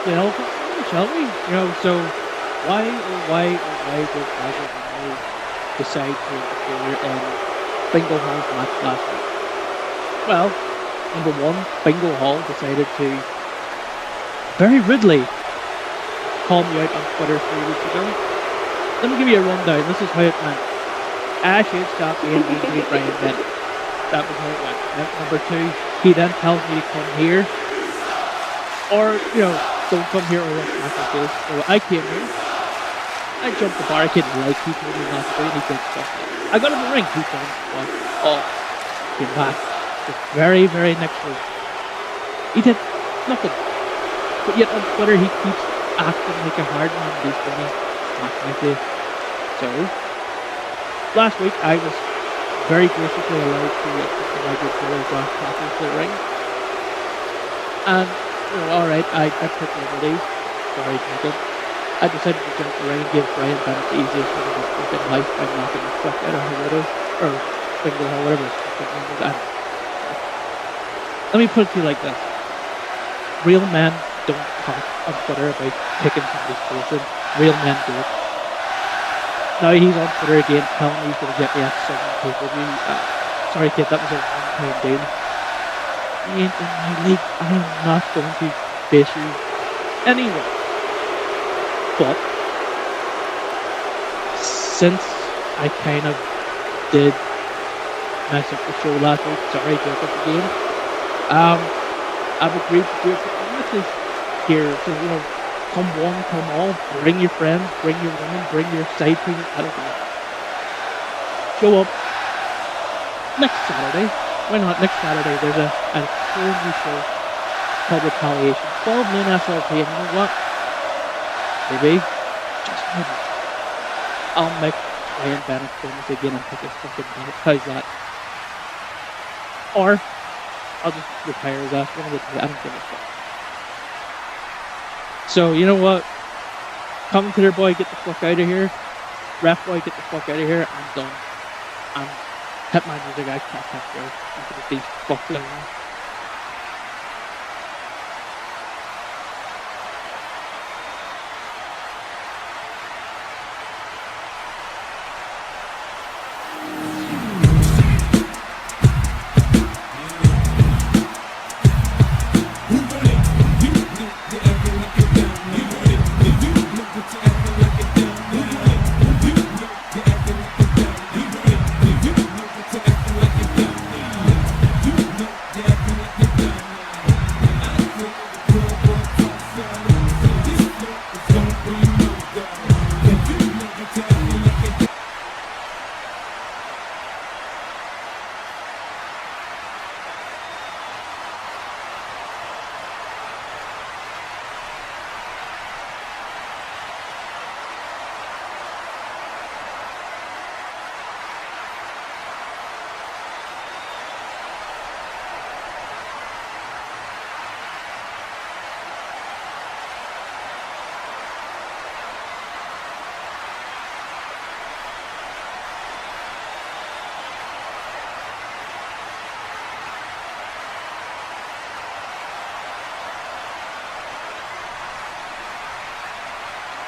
the elephant, shall we? So why did Michael Henry decide to interfere in Bingo Hall's match last week? Well, number one, Bingo Hall decided to very rudely call me out on Twitter 3 weeks ago. Let me give you a rundown. This is how it went. I should stop being mean to Brian Bennett. That was how it went. Number two, he then tells me to come here. Or, don't come here or else smack my face. So I came here. I jumped the barricade like he told me not to do, and he did stuff. I got in the ring. He done stuff. Oh, came back. The very, very next week. He did nothing. But yet on Twitter he keeps acting like a hard man beast for me. Smack my face. So, last week I was very graciously allowed to put my good boy Josh Cocker to the ring. And, alright, I took liberties. Sorry, Jacob. I decided to jump the ring and give Brian Bennett the easiest thing in his fucking life by knocking the fuck out of Hiroto. Or Bingo Hall, whatever. Let me put it to you like this. Real men don't talk on Twitter about kicking somebody's face in. Real men do it. Now he's on Twitter again telling me he's going to get me at some pay-per-view. Sorry kid, that was a one-time deal. You ain't in my league. I am not going to face you anyway. But since I kind of did mess up the show last week, sorry, joke up again. I've agreed to do it for matches here. So, come one, come all. Bring your friends, bring your women, bring your side people. I don't know. Show up next Saturday. Why not? Next Saturday there's a whole new show called Retaliation. 12 noon SLP, and you know what? Maybe, just maybe, I'll make Brian Bennett famous again and take his fucking minute. How's that? Or I'll just retire his ass. One of the two. I don't give a fuck. So, you know what? Commentator boy, get the fuck out of here. Ref boy, get the fuck out of here. I'm done. I'm hit my music. I can't go. I'm gonna be fucking around.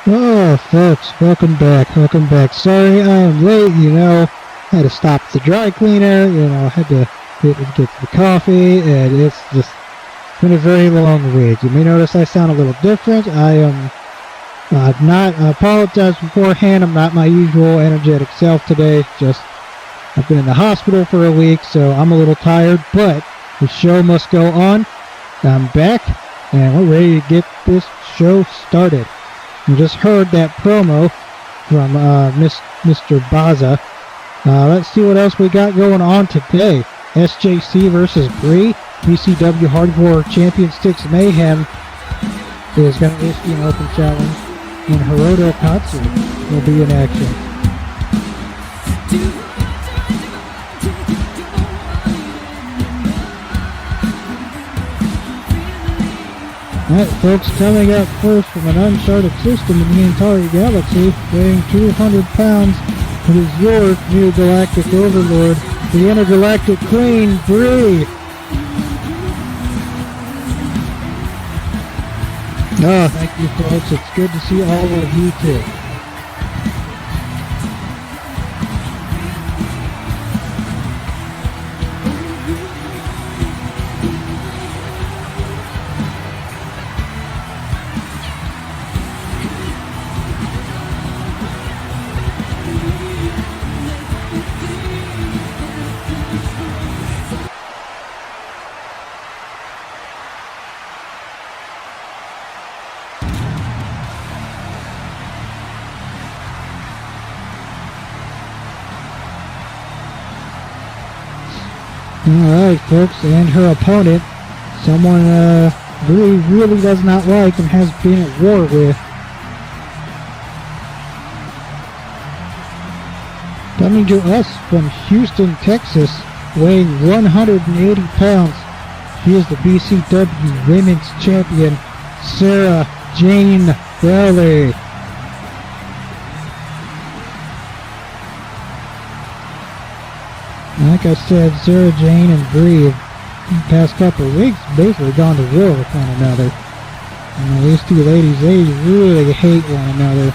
Oh, folks, welcome back. Sorry I am late, I had to stop at the dry cleaner, I had to get the coffee, and it's just been a very long week. You may notice I sound a little different. I am I apologize beforehand. I'm not my usual energetic self today. I've been in the hospital for a week, so I'm a little tired, but the show must go on. I'm back, and we're ready to get this show started. You just heard that promo from Mr. Baza. Let's see what else we got going on today. SJC versus Bree. BCW Hardcore Champion Sticks Mayhem is going to issue an open challenge, and Hiroto Katsu will be in action. Alright, folks, coming up first from an uncharted system in the entire galaxy, weighing 200 pounds, it is your new galactic overlord, the intergalactic queen, Bree. Oh, thank you, folks. It's good to see all of you, too. Alright, folks, and her opponent, someone Brie really does not like and has been at war with. Coming to us from Houston, Texas, weighing 180 pounds, she is the BCW Women's Champion, Sarah Jane Rowley. Like I said, Sarah Jane and Brie have, in the past couple of weeks, basically gone to war with one another. These two ladies, they really hate one another,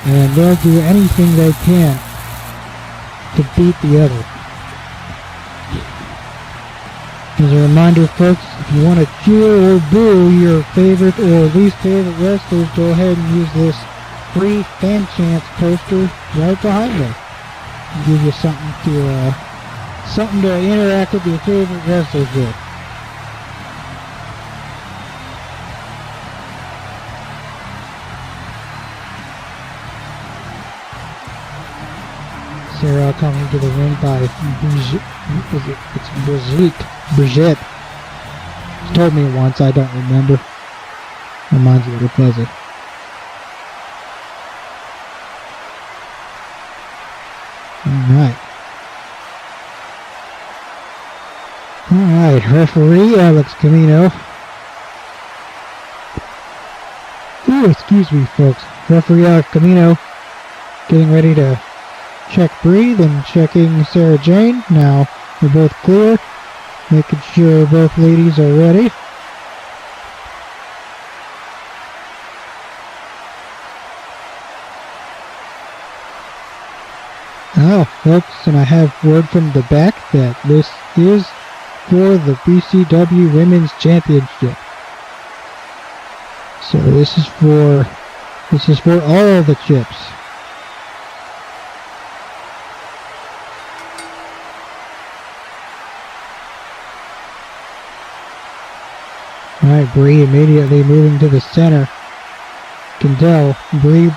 and they'll do anything they can to beat the other. As a reminder, folks, if you want to cheer or boo your favorite or least favorite wrestlers, go ahead and use this free fan chance poster right behind me. It'll give you something to interact with your favorite wrestlers with. Sarah coming to the ring by Brigitte. She told me once, I don't remember. Reminds me of her cousin. Alright, referee Alex Camino. Ooh, excuse me, folks. Referee Alex Camino getting ready to check Brie, then checking Sarah Jane. Now we're both clear, making sure both ladies are ready. Oh, folks, and I have word from the back that this is for the BCW Women's Championship. So this is for all the chips. Alright, Brie immediately moving to the center. You can tell Brie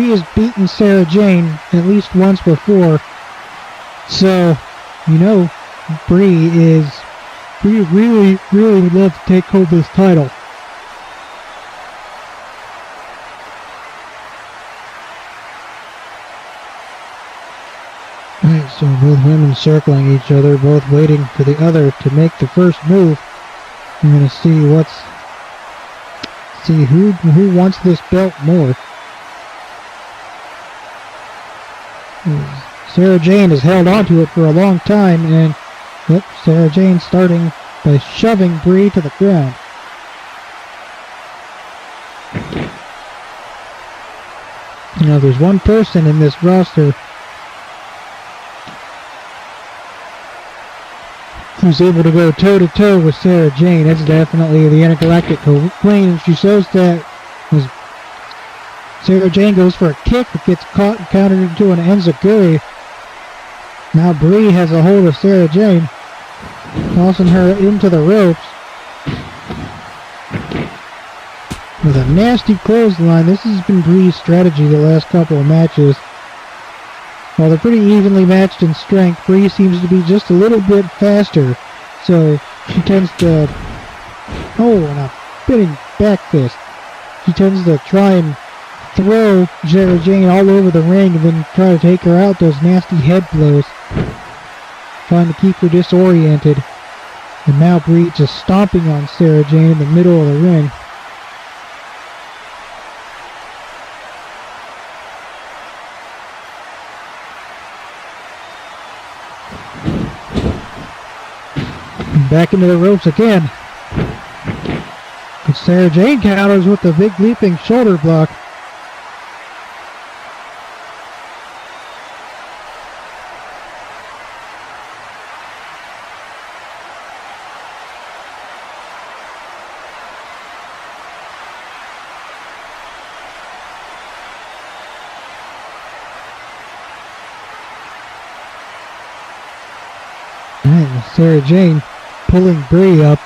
has beaten Sarah Jane at least once before. So, you know, Brie really would love to take hold of this title. Alright, so both women circling each other, both waiting for the other to make the first move. We're gonna see who wants this belt more. Sarah Jane has held on to it for a long time, and Sarah Jane starting by shoving Brie to the ground. You know, there's one person in this roster who's able to go toe-to-toe with Sarah Jane. It's definitely the Intergalactic Queen, and she shows that as Sarah Jane goes for a kick that gets caught and countered into an enziguri. Now Brie has a hold of Sarah Jane, tossing her into the ropes with a nasty clothesline. This has been Brie's strategy the last couple of matches. While they're pretty evenly matched in strength, Brie seems to be just a little bit faster, so she tends to... Oh, and a spinning back fist. She tends to try and throw Sarah Jane all over the ring and then try to take her out, those nasty head blows, trying to keep her disoriented. And now Brie just stomping on Sarah Jane in the middle of the ring. Back into the ropes again. Sarah Jane counters with the big leaping shoulder block. And Sarah Jane pulling Bree up.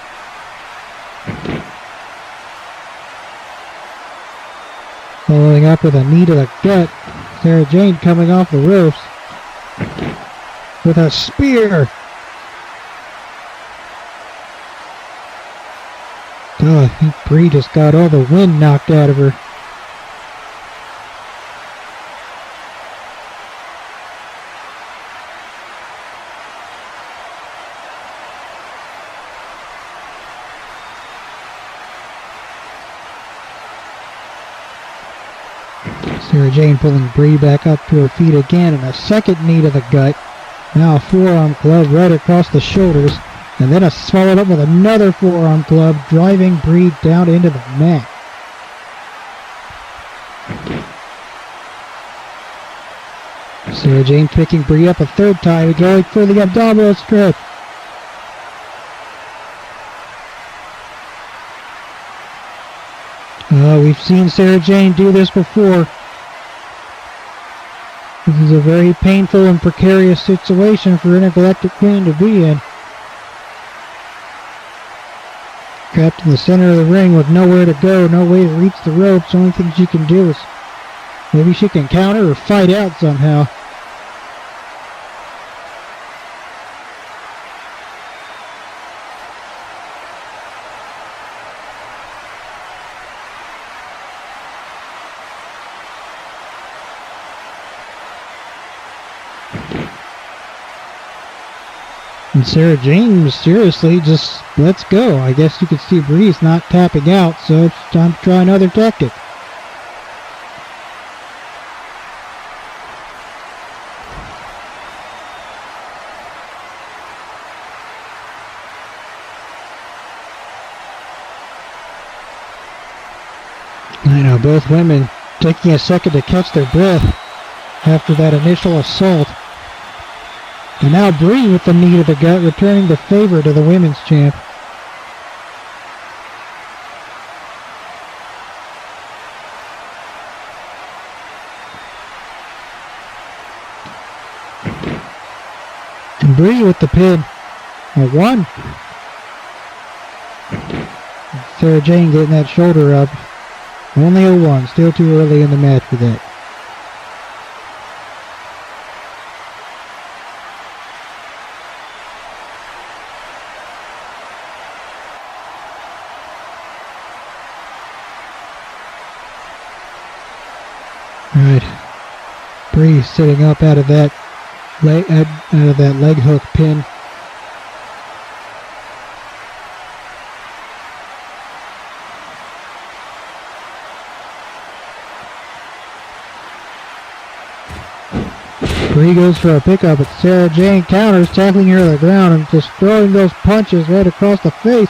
Following up with a knee to the gut. Sarah Jane coming off the ropes with a spear. Oh, I think Bree just got all the wind knocked out of her. Sarah Jane pulling Bree back up to her feet again, and a second knee to the gut. Now a forearm club right across the shoulders, and then followed up with another forearm club, driving Bree down into the mat. Sarah Jane picking Bree up a third time, going for the abdominal stretch. We've seen Sarah Jane do this before. This is a very painful and precarious situation for Intergalactic Queen to be in. Trapped in the center of the ring with nowhere to go, no way to reach the ropes. The only thing she can do is maybe she can counter or fight out somehow. And Sarah Jane mysteriously just lets go. I guess you could see Bree's not tapping out, so it's time to try another tactic. I know, both women taking a second to catch their breath after that initial assault. And now Bree with the knee to the gut, returning the favor to the women's champ. And Bree with the pin. A 1. Sarah Jane getting that shoulder up. Only a 1. Still too early in the match for that. Alright. Bree sitting up out of that leg hook pin. Bree goes for a pickup, but Sarah Jane counters, tackling her to the ground and just throwing those punches right across the face.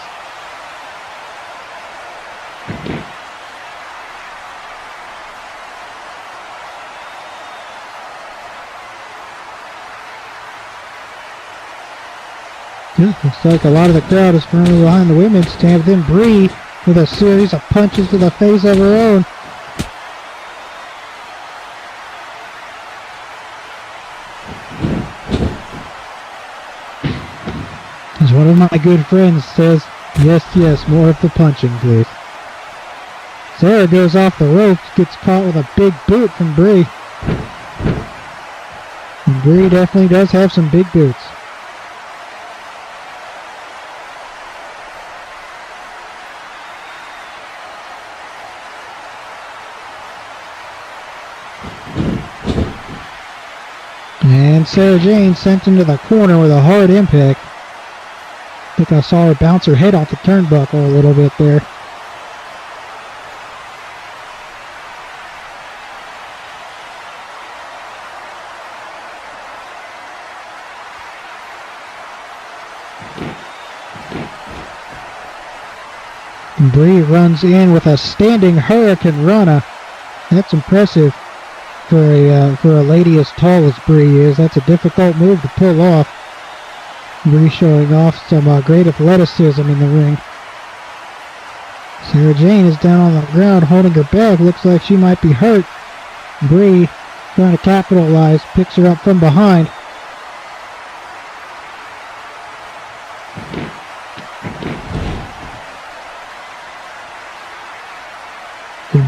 Yeah, looks like a lot of the crowd is firmly behind the women's champ. Then Bree with a series of punches to the face of her own. As one of my good friends says, yes, yes, more of the punching, please. Sarah goes off the ropes, gets caught with a big boot from Bree. And Bree definitely does have some big boots. And Sarah Jane sent into the corner with a hard impact. I think I saw her bounce her head off the turnbuckle a little bit there. Bree runs in with a standing Hurricane Rana. That's impressive for a lady as tall as Bree is. That's a difficult move to pull off. Bree showing off some great athleticism in the ring. Sarah Jane is down on the ground holding her back. Looks like she might be hurt. Bree trying to capitalize, picks her up from behind.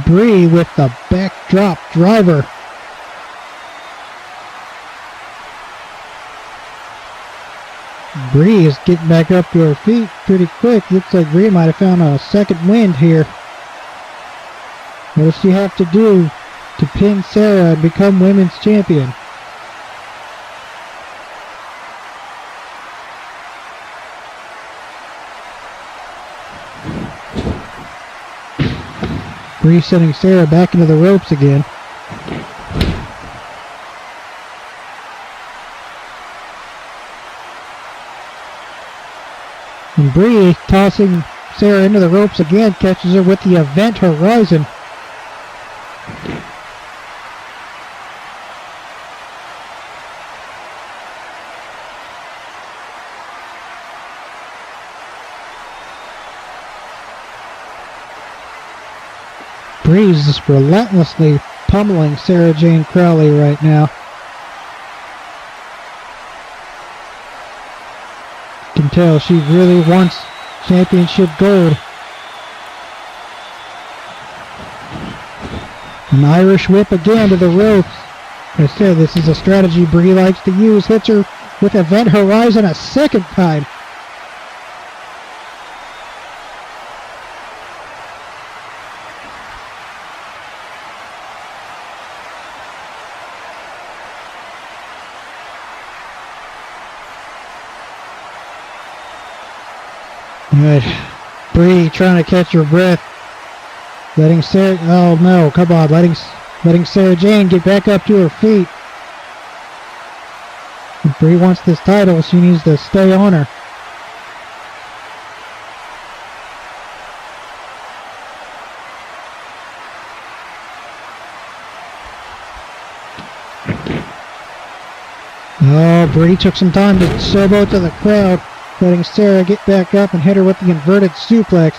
Bree with the backdrop driver. Bree is getting back up to her feet pretty quick. Looks like Bree might have found a second wind here. What does she have to do to pin Sarah and become women's champion? Bree sending Sarah back into the ropes again. And Bree tossing Sarah into the ropes again, catches her with the Event Horizon. Bree's just relentlessly pummeling Sarah Jane Crowley right now. You can tell she really wants championship gold. An Irish whip again to the ropes. Like I said, this is a strategy Bree likes to use. Hits her with Event Horizon a second time. Good. Bree trying to catch her breath. Letting Sarah, oh no, come on, letting Sarah Jane get back up to her feet. If Bree wants this title, she needs to stay on her. Oh, Bree took some time to showboat to the crowd, letting Sarah get back up and hit her with the inverted suplex.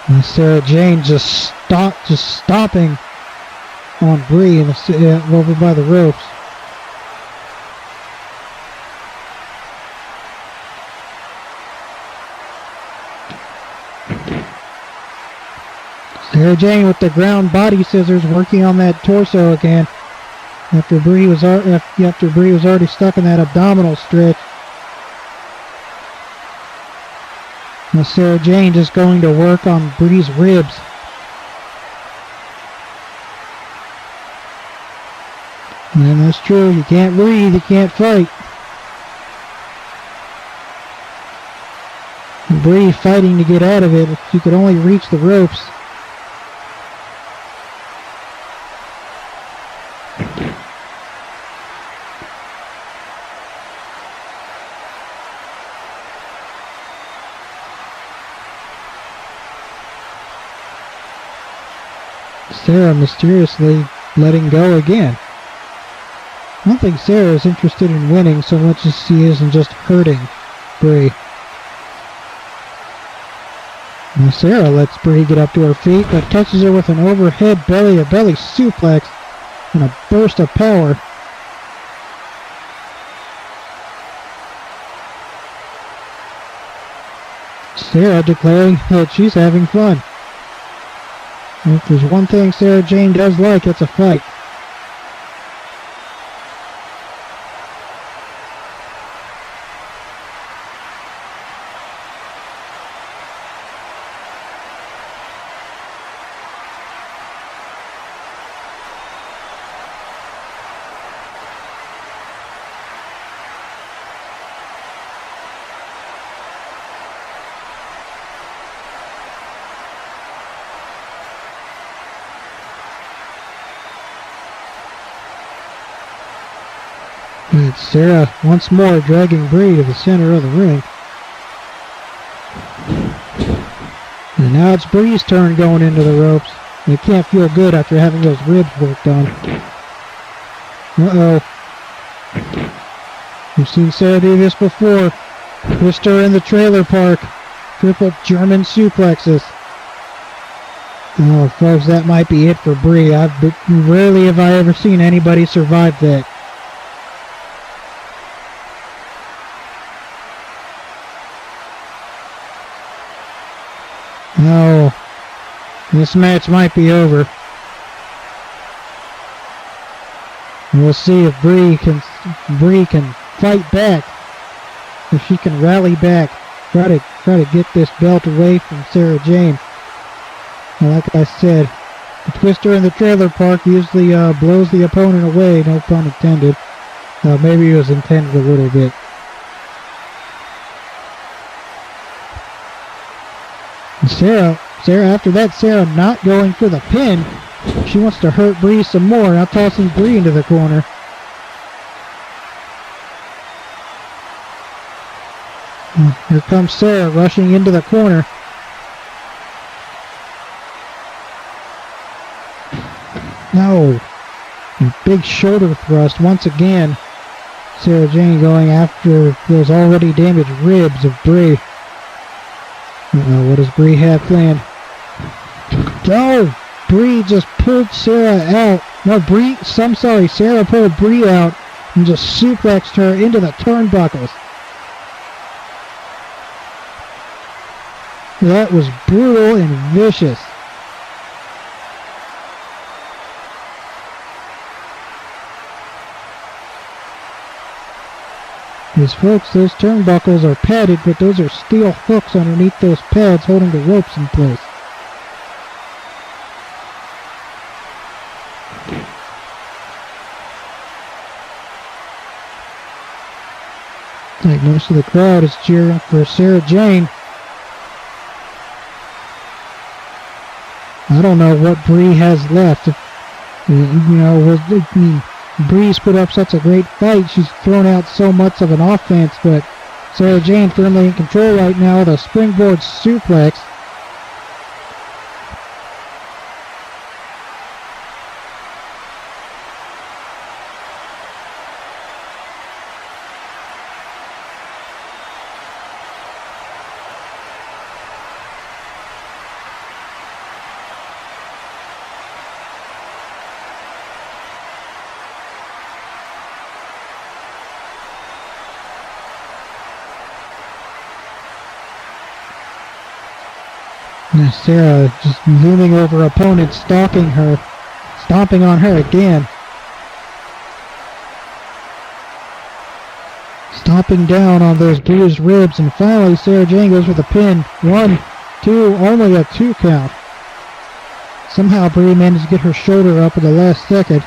And Sarah Jane just stomping on Bree over by the ropes. Sarah Jane with the ground body scissors working on that torso again after Bree was already stuck in that abdominal stretch. Now Sarah Jane just going to work on Bree's ribs. And that's true, you can't breathe, you can't fight. And Bree fighting to get out of it, if she could only reach the ropes. Sarah mysteriously letting go again. I don't think Sarah is interested in winning so much as she is in just hurting Bree. Now Sarah lets Bree get up to her feet, but catches her with an overhead belly-to-belly suplex and a burst of power. Sarah declaring that she's having fun. If there's one thing Sarah Jane does like, it's a fight. But Sarah once more dragging Bree to the center of the ring. And now it's Bree's turn going into the ropes. They can't feel good after having those ribs worked on. Uh-oh. We've seen Sarah do this before. Twister in the trailer park. Triple German suplexes. Oh, folks, that might be it for Bree. Rarely have I ever seen anybody survive that. Oh, this match might be over. We'll see if Bree can fight back. If she can rally back, try to get this belt away from Sarah Jane. And like I said, the Twister in the trailer park usually blows the opponent away, no pun intended. Maybe it was intended a little bit. And Sarah, after that, Sarah not going for the pin. She wants to hurt Bree some more, now tossing Bree into the corner. Here comes Sarah rushing into the corner. No. Big shoulder thrust once again. Sarah Jane going after those already damaged ribs of Bree. What does Bree have planned? Oh! Bree just pulled Sarah out. No, Sarah pulled Bree out and just suplexed her into the turnbuckles. That was brutal and vicious. Because folks, those turnbuckles are padded, but those are steel hooks underneath those pads holding the ropes in place. Like most of the crowd is cheering for Sarah Jane. I don't know what Bree has left. Bree's put up such a great fight. She's thrown out so much of an offense, but Sarah Jane firmly in control right now with a springboard suplex. Now Sarah just looming over opponent, stomping on her again. Stomping down on those bruised ribs, and finally Sarah Jane goes for the pin. 1, 2, only a 2 count. Somehow Bree managed to get her shoulder up at the last second.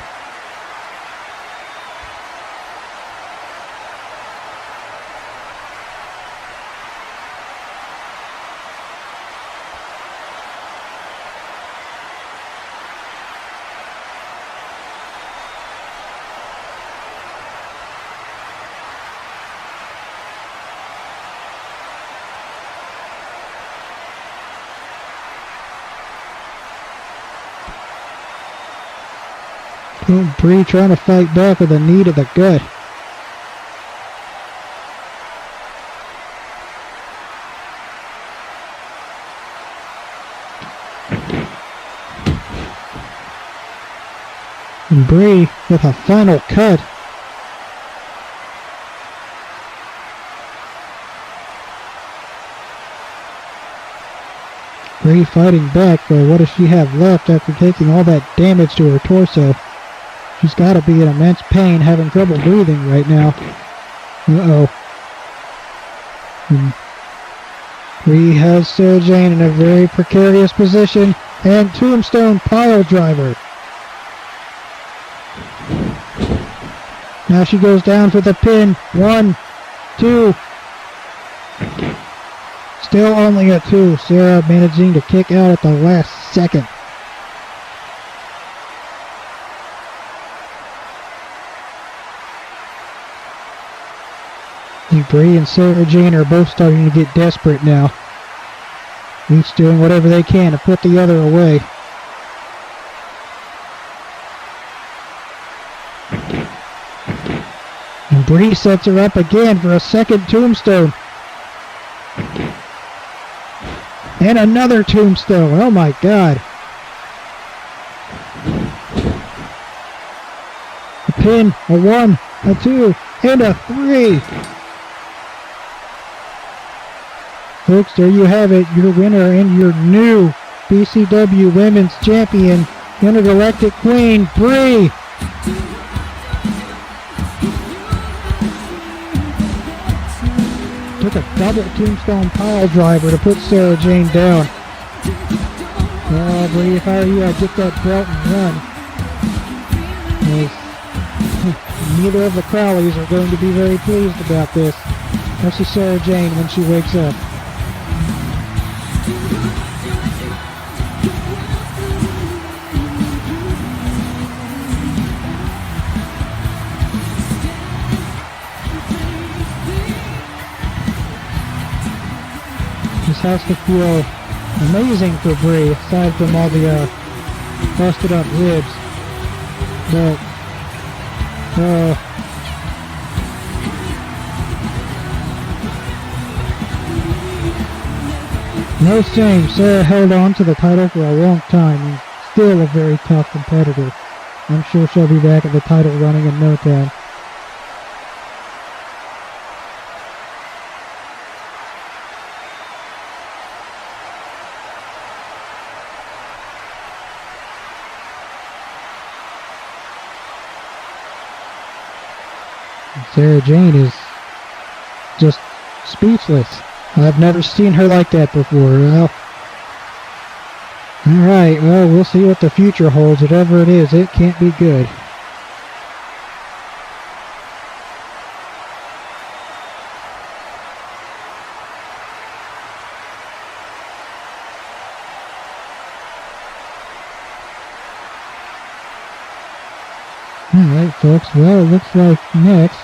Bree trying to fight back with a knee to the gut. And Bree with a final cut. Bree fighting back, but what does she have left after taking all that damage to her torso? She's got to be in immense pain, having trouble breathing right now. Uh-oh. Bree has Sarah Jane in a very precarious position, and tombstone pile driver. Now she goes down for the pin. 1, 2. Still only a 2. Sarah managing to kick out at the last second. Bree and Sarah Jane are both starting to get desperate now. Each doing whatever they can to put the other away. And Bree sets her up again for a second tombstone. And another tombstone. Oh my God. A pin, a 1, a 2, and a 3. Folks, there you have it. Your winner and your new BCW Women's Champion, Intergalactic Queen, Bree. Took a double tombstone pile driver to put Sarah Jane down. Oh, Bree, if I were you, I'd get that belt and run. Neither of the Crowleys are going to be very pleased about this. Especially Sarah Jane when she wakes up. This has to feel amazing for Bree, aside from all the busted up ribs. But no shame, Sarah held on to the title for a long time and still a very tough competitor. I'm sure she'll be back at the title running in no time. Sarah Jane is just speechless. I've never seen her like that before. Well, alright, well, we'll see what the future holds. Whatever it is, it can't be good. Alright, folks, well, it looks like next,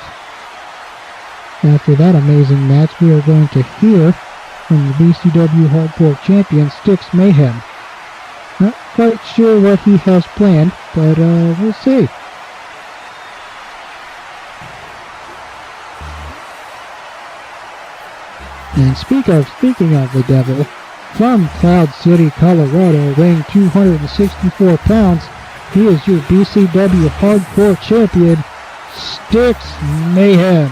after that amazing match, we are going to hear from the BCW Hardcore Champion, Styx Mayhem. Not quite sure what he has planned, but we'll see. And speaking of the devil, from Cloud City, Colorado, weighing 264 pounds, he is your BCW Hardcore Champion, Styx Mayhem.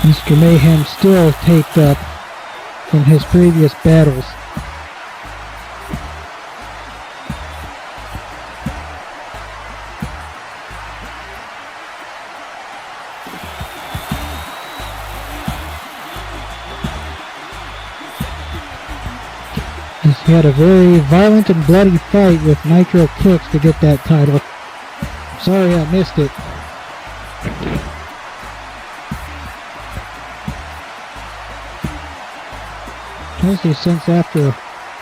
Mr. Mayhem still taped up from his previous battles. He had a very violent and bloody fight with Nitro Kicks to get that title. Sorry I missed it. Mostly since after,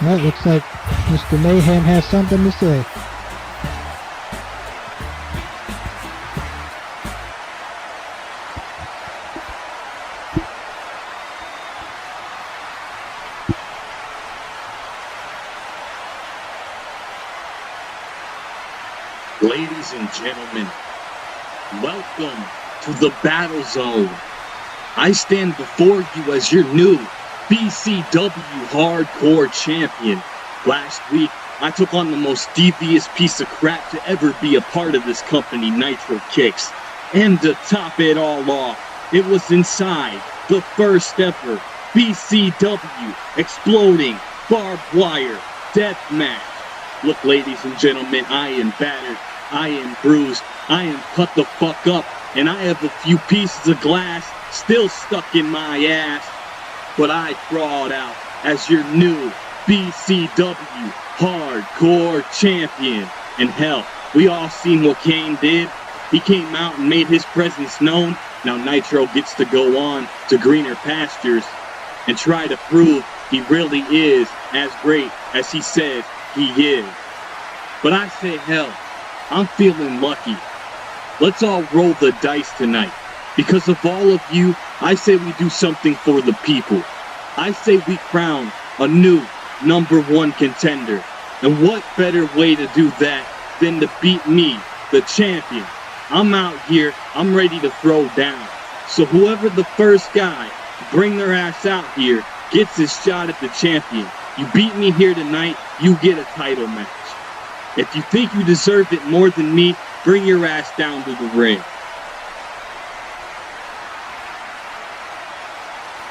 well, it looks like Mr. Mayhem has something to say. Ladies and gentlemen, welcome to the Battlezone. I stand before you as your new BCW Hardcore Champion. Last week, I took on the most devious piece of crap to ever be a part of this company, Nitro Kicks. And to top it all off, it was inside the first ever BCW Exploding Barbed Wire Death Match. Look, ladies and gentlemen, I am battered, I am bruised, I am cut the fuck up, and I have a few pieces of glass still stuck in my ass. But I crawled out as your new BCW Hardcore Champion. And hell, we all seen what Kane did. He came out and made his presence known. Now Nitro gets to go on to greener pastures and try to prove he really is as great as he says he is. But I say, hell, I'm feeling lucky. Let's all roll the dice tonight. Because of all of you, I say we do something for the people. I say we crown a new #1 contender. And what better way to do that than to beat me, the champion? I'm out here, I'm ready to throw down. So whoever the first guy to bring their ass out here gets his shot at the champion. You beat me here tonight, you get a title match. If you think you deserve it more than me, bring your ass down to the ring.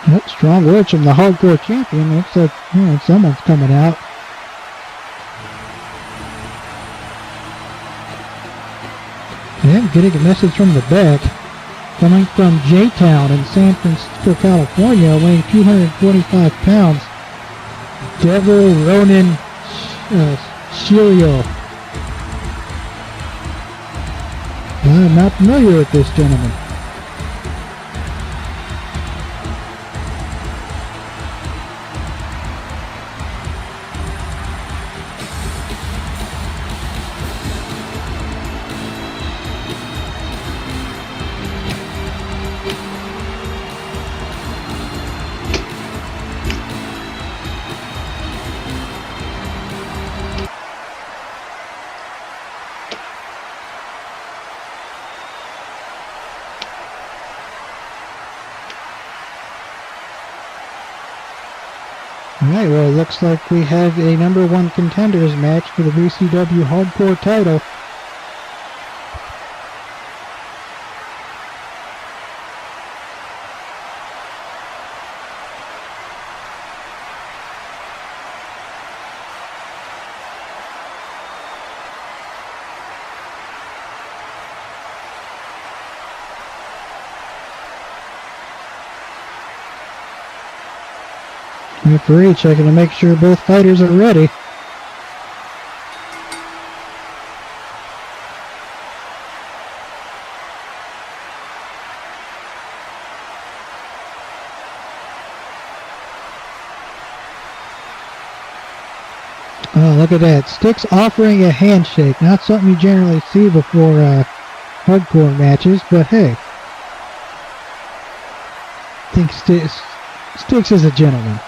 Well, strong words from the hardcore champion. Looks like someone's coming out. And getting a message from the back. Coming from J-Town in San Francisco, California, weighing 225 pounds. Devil Ronin Shirio. I'm not familiar with this gentleman. Alright, well, it looks like we have a #1 contenders match for the BCW Hardcore title. Referee checking to make sure both fighters are ready. Oh, look at that. Styx offering a handshake. Not something you generally see before hardcore matches, but hey. I think Styx is a gentleman.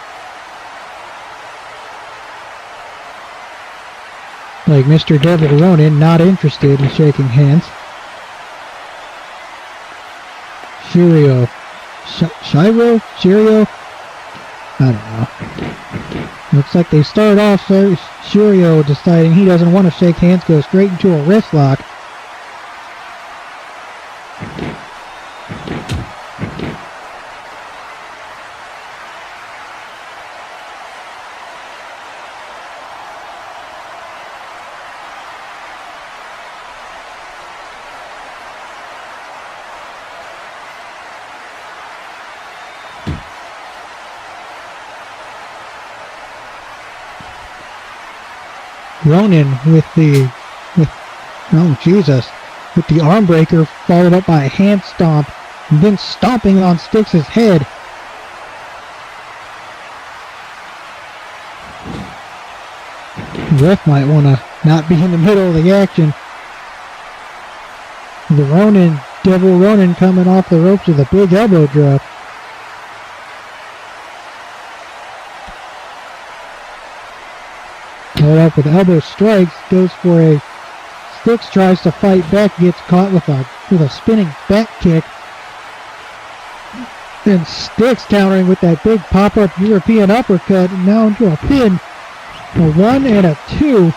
Like Mr. Devil Ronin, not interested in shaking hands. Shirio. Shirio? I don't know. Looks like they start off Shirio deciding he doesn't want to shake hands, goes straight into a wrist lock. Ronin with the arm breaker followed up by a hand stomp and then stomping on Styx's head. The ref might want to not be in the middle of the action. The Devil Ronin coming off the ropes with a big elbow drop. Caught up with elbow strikes, goes for a Styx, tries to fight back, gets caught with a spinning back kick. Then Styx countering with that big pop-up European uppercut, and now into a pin. A 1 and a 2.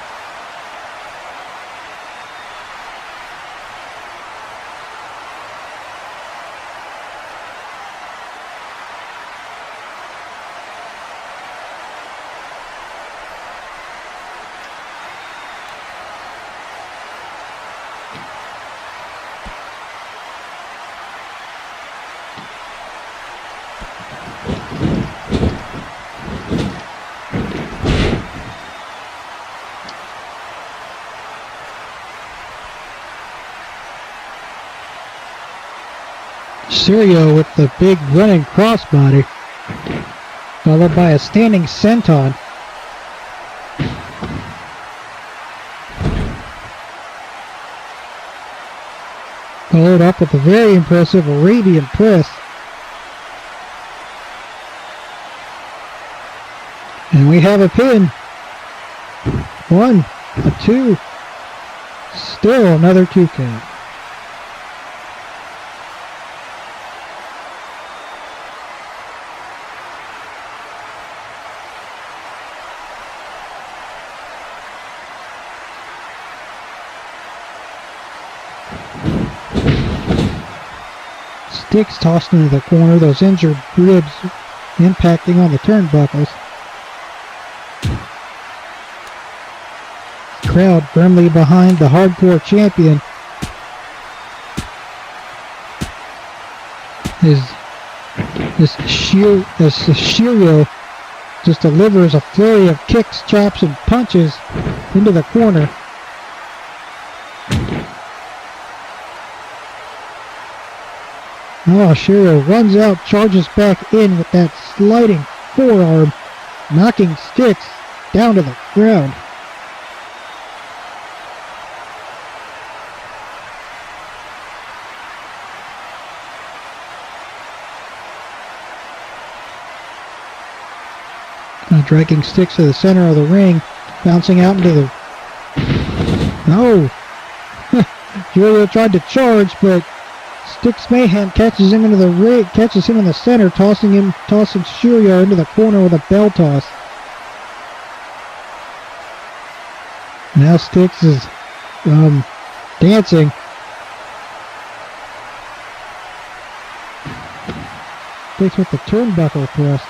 Syrio with the big running crossbody, followed by a standing senton. Followed up with a very impressive Arabian press. And we have a pin. 1, a 2. Still another 2 count. Sticks tossed into the corner, those injured ribs impacting on the turnbuckles. Crowd firmly behind the hardcore champion. As Syrio just delivers a flurry of kicks, chops, and punches into the corner. Oh, Syrio runs out, charges back in with that sliding forearm, knocking Sticks down to the ground. Dragging Sticks to the center of the ring, bouncing out into the... No! Syrio tried to charge, but Sticks Mayhem catches him into the ring, catches him in the center, tossing Syrio into the corner with a bell toss. Now Sticks is dancing. Sticks with the turnbuckle thrust.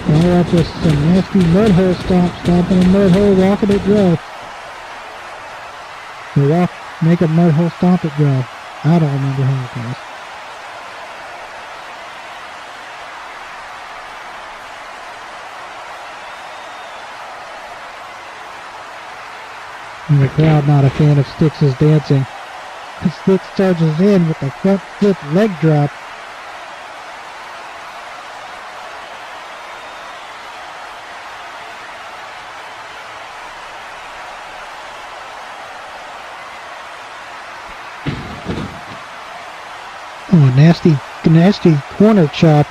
Follow up with some nasty mud hole stomp, stomping a mud hole, walking it dry. Make a mud hole stomp it dry. I don't remember how it goes. And the crowd not a fan of Sticks' dancing. Sticks charges in with the front flip leg drop. Oh, a nasty corner chop.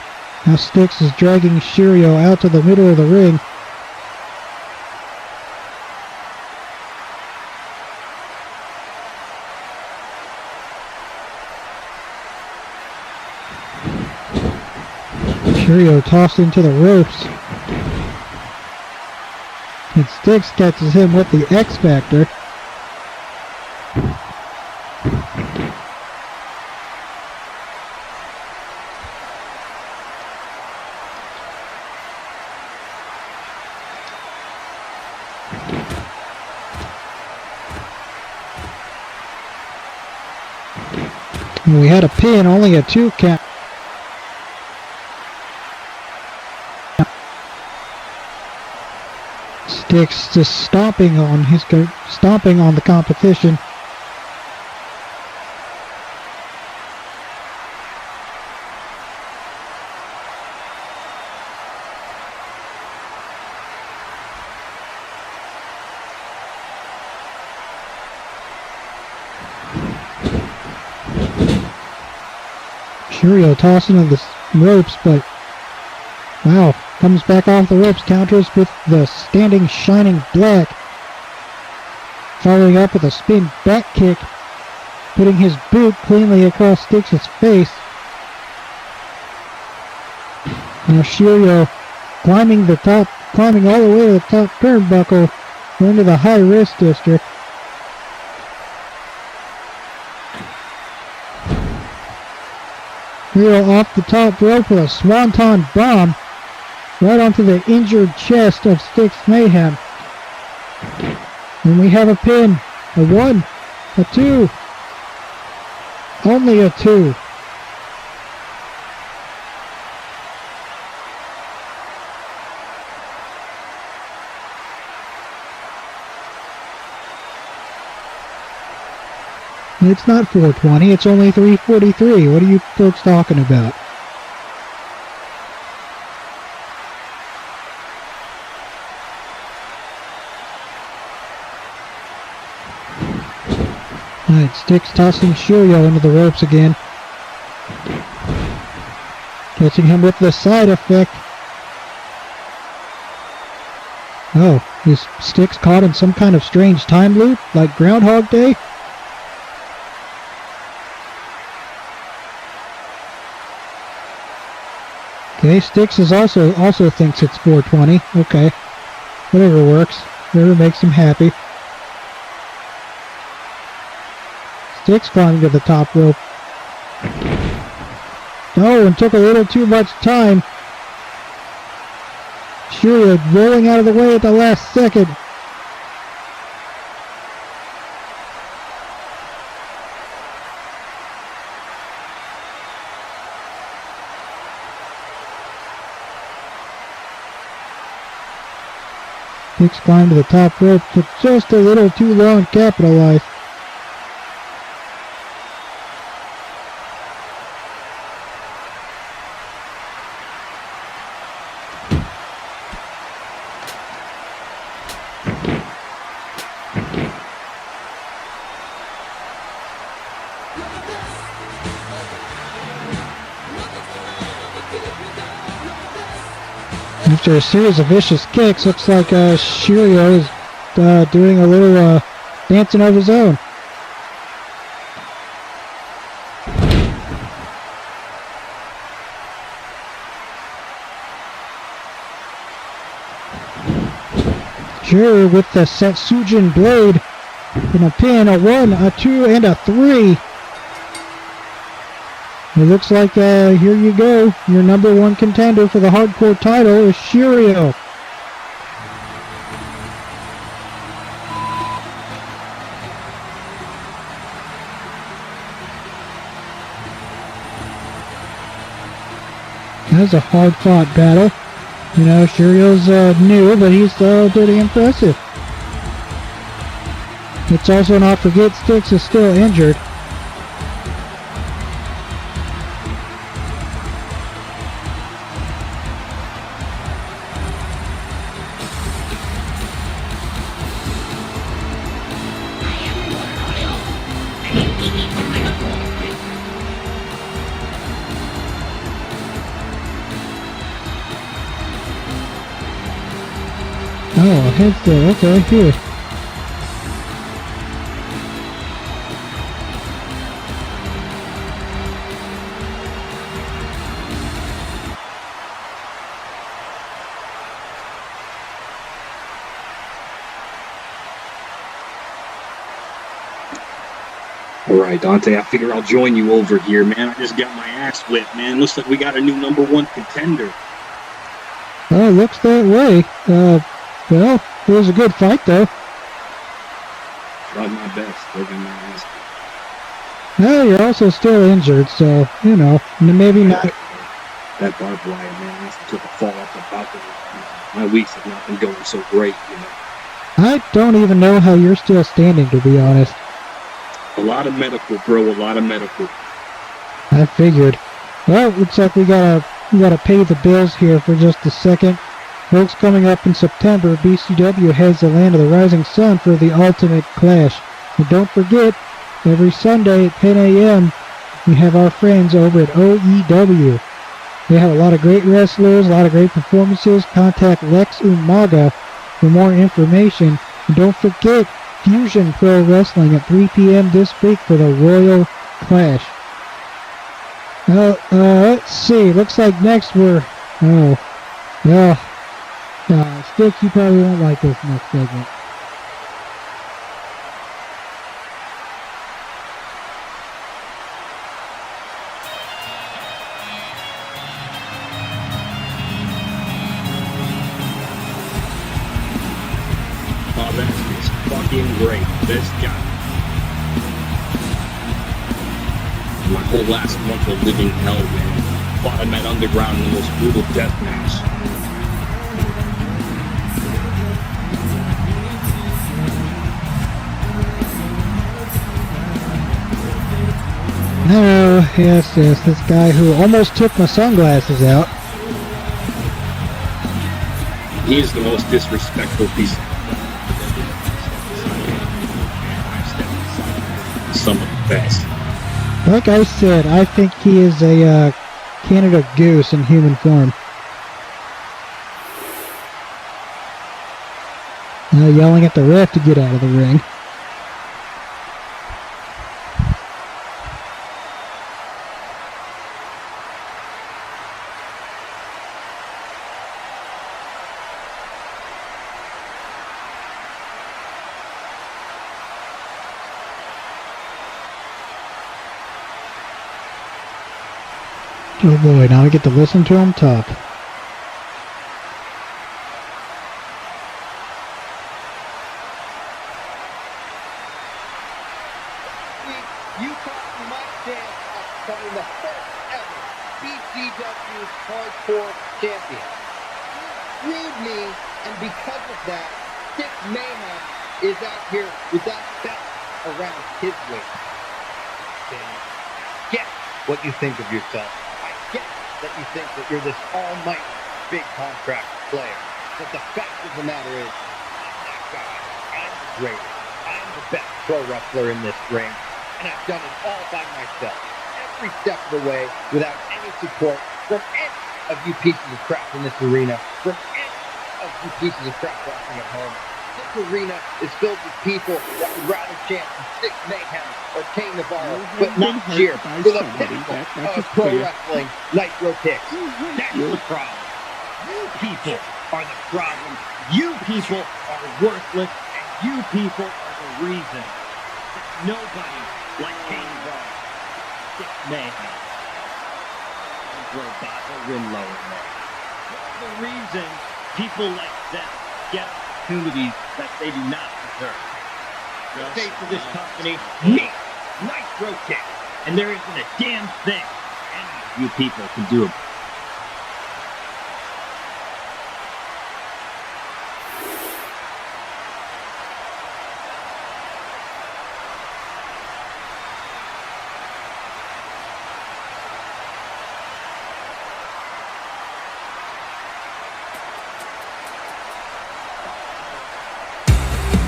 Now Sticks is dragging Syrio out to the middle of the ring. Syrio tossed into the ropes. And Sticks catches him with the X Factor. We had a pin, only a 2 count. Sticks just stomping on the competition. Syrio tossing of the ropes, but wow, comes back off the ropes, counters with the standing shining black, following up with a spin back kick, putting his boot cleanly across Sticks' face. Now Syrio climbing all the way to the top turnbuckle into the high risk district. Syrio off the top rope with a swanton bomb right onto the injured chest of Sticks Mayhem. And we have a pin. A 1, a 2. Only a 2. It's not 420, it's only 343. What are you folks talking about? Alright, Styx tossing Shiryo into the ropes again. Catching him with the side effect. Oh, is Styx caught in some kind of strange time loop, like Groundhog Day? Okay, Styx is also thinks it's 420. Okay, whatever works, whatever makes him happy. Styx climbing to the top rope. Oh, and took a little too much time. Shiryu rolling out of the way at the last second. Styx climbed to the top rope, took just a little too long to capitalize. After a series of vicious kicks, looks like Shiryu is doing a little dancing of his own. Shiryu with the Setsujin blade in a pin, a 1, a 2, and a 3. It looks like, here you go, your number 1 contender for the hardcore title is Shiryu. That was a hard-fought battle. You know, Shiryu's new, but he's pretty impressive. Let's also not forget Styx is still injured. Oh, a head there. Okay, here. Alright, Dante, I figure I'll join you over here, man. I just got my ass whipped, man. Looks like we got a new number 1 contender. Oh, looks that way. Well, it was a good fight, though. Tried my best, looking my ass. Well, you're also still injured, so, you know, maybe not. That barbed wire, man, I took a fall off the balcony. My weeks have not been going so great, you know. I don't even know how you're still standing, to be honest. A lot of medical, bro, a lot of medical. I figured. Well, looks like we gotta pay the bills here for just a second. Folks, coming up in September, BCW heads the Land of the Rising Sun for the Ultimate Clash. And don't forget, every Sunday at 10 a.m., we have our friends over at OEW. They have a lot of great wrestlers, a lot of great performances. Contact Lex Umaga for more information. And don't forget, Fusion Pro Wrestling at 3 p.m. this week for the Royal Clash. Let's see. Looks like next we're... Styx, you probably won't like this next segment. Oh, that is fucking great. This guy. My whole last month of living hell, man. Fought him at Underground in the most brutal death match. Oh, yes, this guy who almost took my sunglasses out. He is the most disrespectful piece of some of the best. Like I said, I think he is a Canada Goose in human form. Yelling at the ref to get out of the ring. Oh boy, now I get to listen to him talk. You cost me my chance of becoming the first ever BCW Hardcore Champion. You screwed me, and because of that, Dick Mayhem is out here with that belt around his waist. And I get what you think of yourself. I get that you think that you're this almighty big contract player. But the fact of the matter is, I'm that guy. I'm the greatest. I'm the best pro wrestler in this ring. And I've done it all by myself, every step of the way, without any support from any of you pieces of crap in this arena, from any of you pieces of crap watching at home. This arena is filled with people that would rather chant Dick Mayhem or Kane Navarro, but not cheer for the pinnacle of pro wrestling, Nitro Kicks. That's the problem. You people are the problem. You people are worthless, and you people are the reason that nobody like Kane Navarro, Dick Mayhem, and Roberto Winlow in there. What's the reason people like them get opportunities that they do not deserve? The face of this company, me, Nitro Kick, and there isn't a damn thing any of you people can do about it.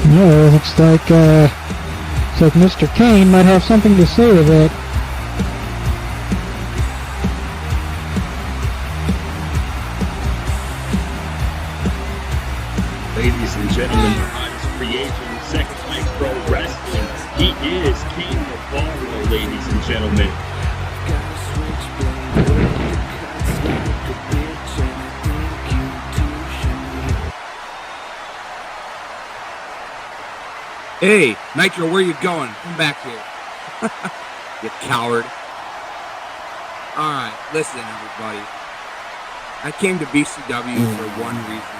No, looks like Mr. Kane might have something to say to that. Ladies and gentlemen, the hottest creation, second Nitro Wrestling. He is King Navarro, ladies and gentlemen. Hey, Nitro, where you going? Come back here. You coward. Alright, listen, everybody. I came to BCW for one reason,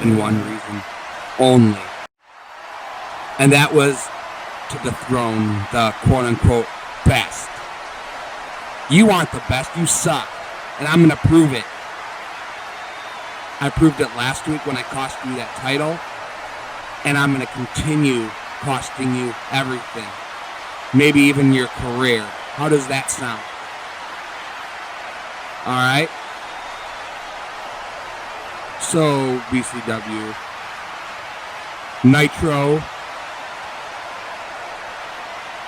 and one reason only. And that was to dethrone the quote-unquote best. You aren't the best, you suck. And I'm gonna prove it. I proved it last week when I cost you that title. And I'm going to continue costing you everything. Maybe even your career. How does that sound? Alright? So, BCW. Nitro.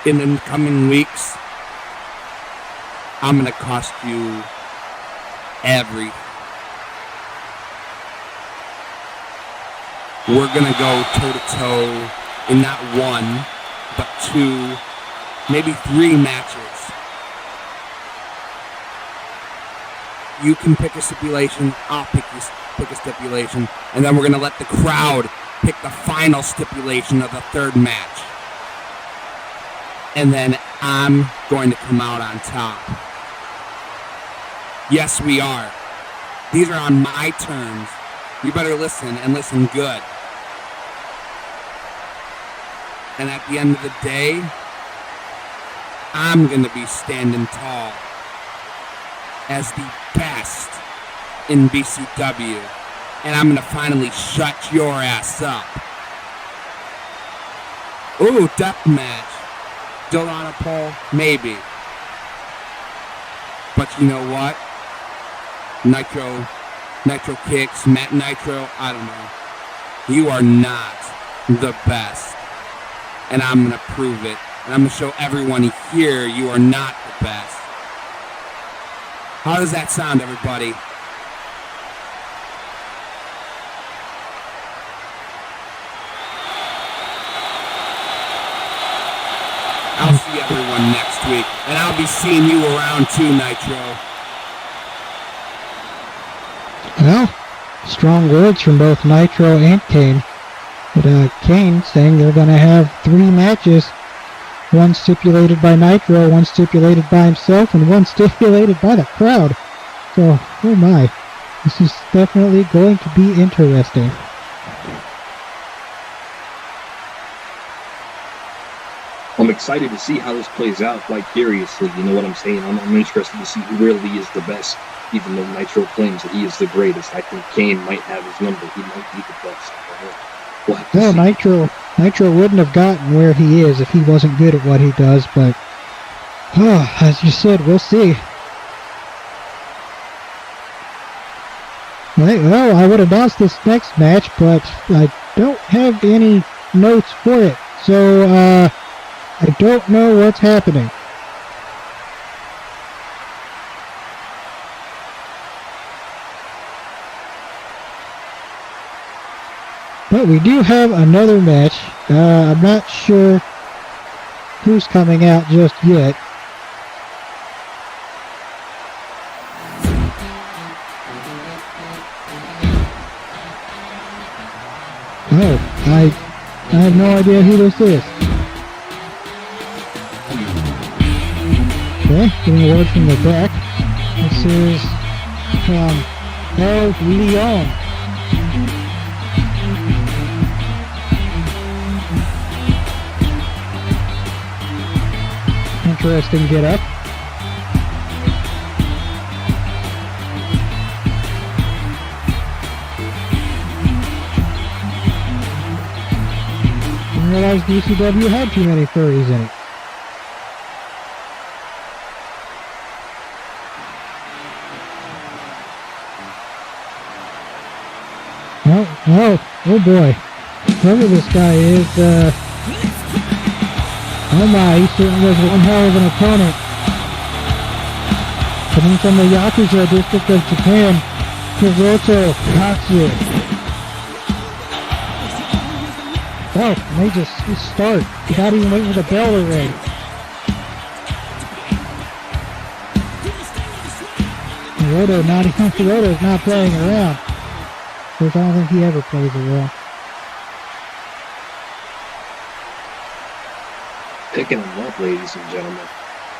In the coming weeks, I'm going to cost you everything. We're going to go toe-to-toe in not one, but two, maybe three matches. You can pick a stipulation, I'll pick a stipulation, and then we're going to let the crowd pick the final stipulation of the third match. And then I'm going to come out on top. Yes, we are. These are on my terms. You better listen, and listen good. And at the end of the day, I'm going to be standing tall as the best in BCW. And I'm going to finally shut your ass up. Ooh, death match. Still on a pole? Maybe. But you know what? Nitro Kicks, Matt Nitro, I don't know. You are not the best. And I'm going to prove it. And I'm going to show everyone here you are not the best. How does that sound, everybody? I'll see everyone next week. And I'll be seeing you around too, Nitro. Well, strong words from both Nitro and Kane. But Kane saying they're going to have 3 matches. One stipulated by Nitro, one stipulated by himself, and one stipulated by the crowd. So, oh my. This is definitely going to be interesting. I'm excited to see how this plays out, quite curiously. You know what I'm saying? I'm interested to see who really is the best. Even though Nitro claims that he is the greatest, I think Kane might have his number. He might be the best. We'll have to see. Nitro wouldn't have gotten where he is if he wasn't good at what he does, but as you said, we'll see. Right, well, I would announce this next match, but I don't have any notes for it, so I don't know what's happening. But we do have another match. I'm not sure who's coming out just yet. Oh, I have no idea who this is. Okay, getting a word from the back. This is from El Leon. Interesting get up. Didn't realize BCW had too many furries in it. Oh boy. Whoever this guy is, oh my, he certainly was one hell of an opponent. Coming from the Yakuza district of Japan, Hiroto Katsu. Oh, and they just start without even waiting for the bell to ring. Hiroto's not playing around. Of course, I don't think he ever plays around. Picking him up, ladies and gentlemen.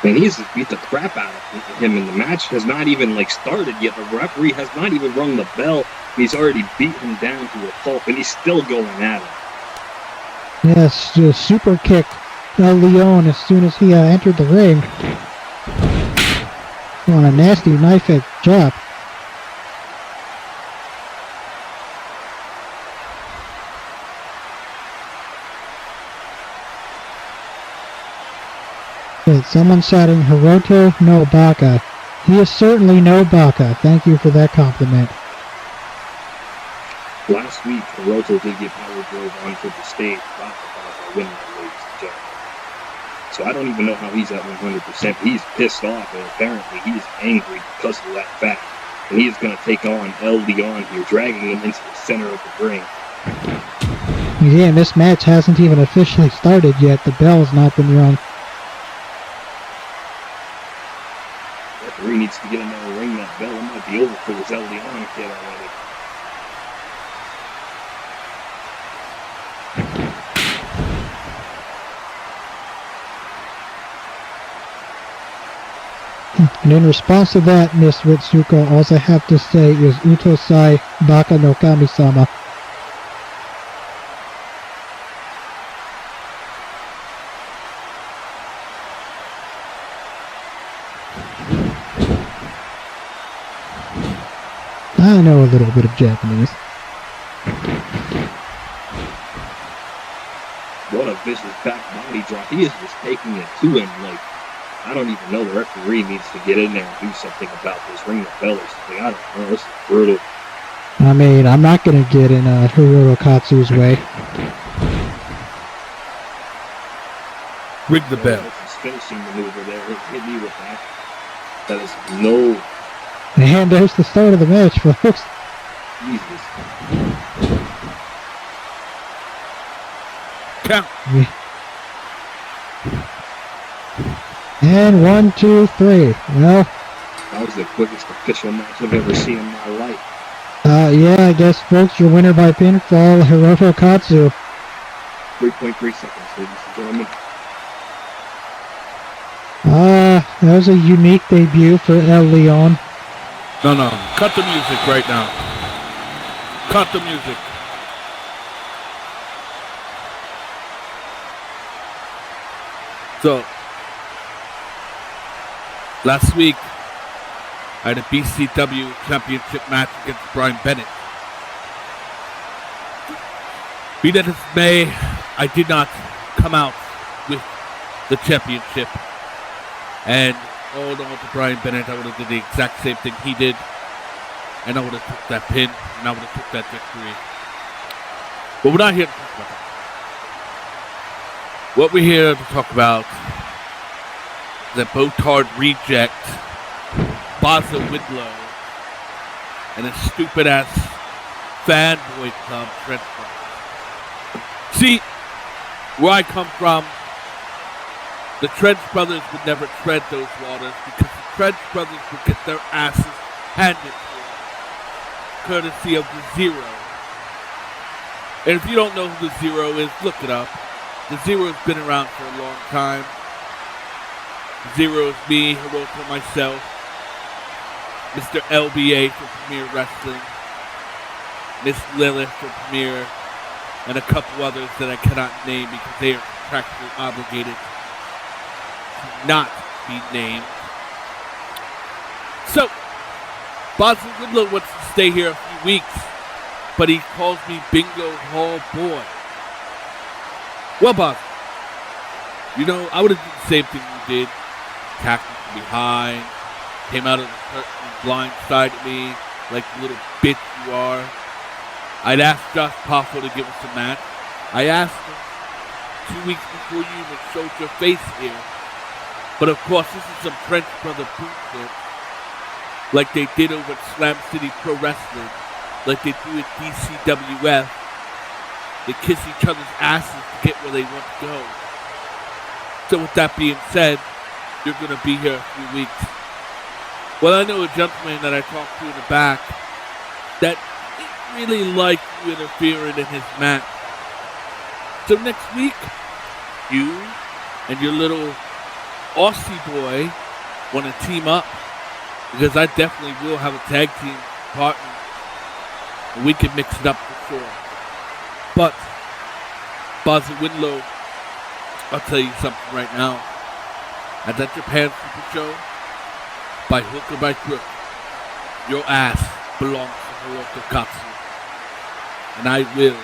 I mean, he's beat the crap out of him, and the match has not even started yet. The referee has not even rung the bell. He's already beat him down to a pulp, and he's still going at him. Yes, just super kicked El Leon as soon as he entered the ring. On a nasty knife edge job. Someone shouting Hiroto no Baka. He is certainly no Baka. Thank you for that compliment. Last week, Hiroto did get power drove onto the stage. Baka winning, ladies and gentlemen. So I don't even know how he's at 100%. He's pissed off, and apparently he's angry because of that fact. And he's going to take on El Leon here, dragging him into the center of the ring. Yeah, this match hasn't even officially started yet. The bell's not been rung. Referee needs to get in there and ring that bell. It might be over for this El Leon kid already. And in response to that, Miss Ritsuko, all I have to say is Utosai Baka no Kami-sama. I know a little bit of Japanese. What a vicious back body drop. He is just taking it to him. I don't even know. The referee needs to get in there and do something about this. Ring the bell or something. I don't know. This is brutal. I mean, I'm not going to get in Hiroto Katsu's way. Ring the bell. His finishing maneuver there. Hit me with that. That is no. And there's the start of the match, folks. Jesus. Count. And 1, 2, 3. Well, That was the quickest official match I've ever seen in my life. yeah, I guess, folks, your winner by pinfall, Hiroto Katsu. 3.3 seconds, ladies and gentlemen. That was a unique debut for El Leon. No. Cut the music right now. Cut the music. So, last week, I had a BCW championship match against Brian Bennett. Be that as may, I did not come out with the championship. And hold on to Brian Bennett, I would have did the exact same thing he did. And I would have took that pin, and I would have took that victory. But we're not here to talk about that. What we're here to talk about is that Botard reject, Baza Widlow, and a stupid-ass fanboy club, Trent Brothers. See, where I come from, the Trench Brothers would never tread those waters because the Trench Brothers would get their asses handed to them, courtesy of the Zero. And if you don't know who the Zero is, look it up. The Zero's been around for a long time. The Zero is me, Hiroto, myself, Mr. LBA from Premier Wrestling, Miss Lilith from Premier, and a couple others that I cannot name because they are contractually obligated to not be named. So, Baza Widlow wants to stay here a few weeks, but he calls me Bingo Hall Boy. Well, Baza, you know, I would have done the same thing you did. Attacked me from behind, came out of the curtain and blindsided me like the little bitch you are. I'd asked Josh Poffo to give us a match. I asked him 2 weeks before you even showed your face here. But of course, this is some French brother bullshit. Like they did over at Slam City Pro Wrestling. Like they do at BCWF. They kiss each other's asses to get where they want to go. So with that being said, you're going to be here a few weeks. Well, I know a gentleman that I talked to in the back that didn't really like you interfering in his match. So next week, you and your little Aussie boy want to team up, because I definitely will have a tag team partner and we can mix it up for sure. But Baza Widlow, I'll tell you something right now. At that Japan Super Show, by hook or by crook, your ass belongs to Hiroto Katsu. And I will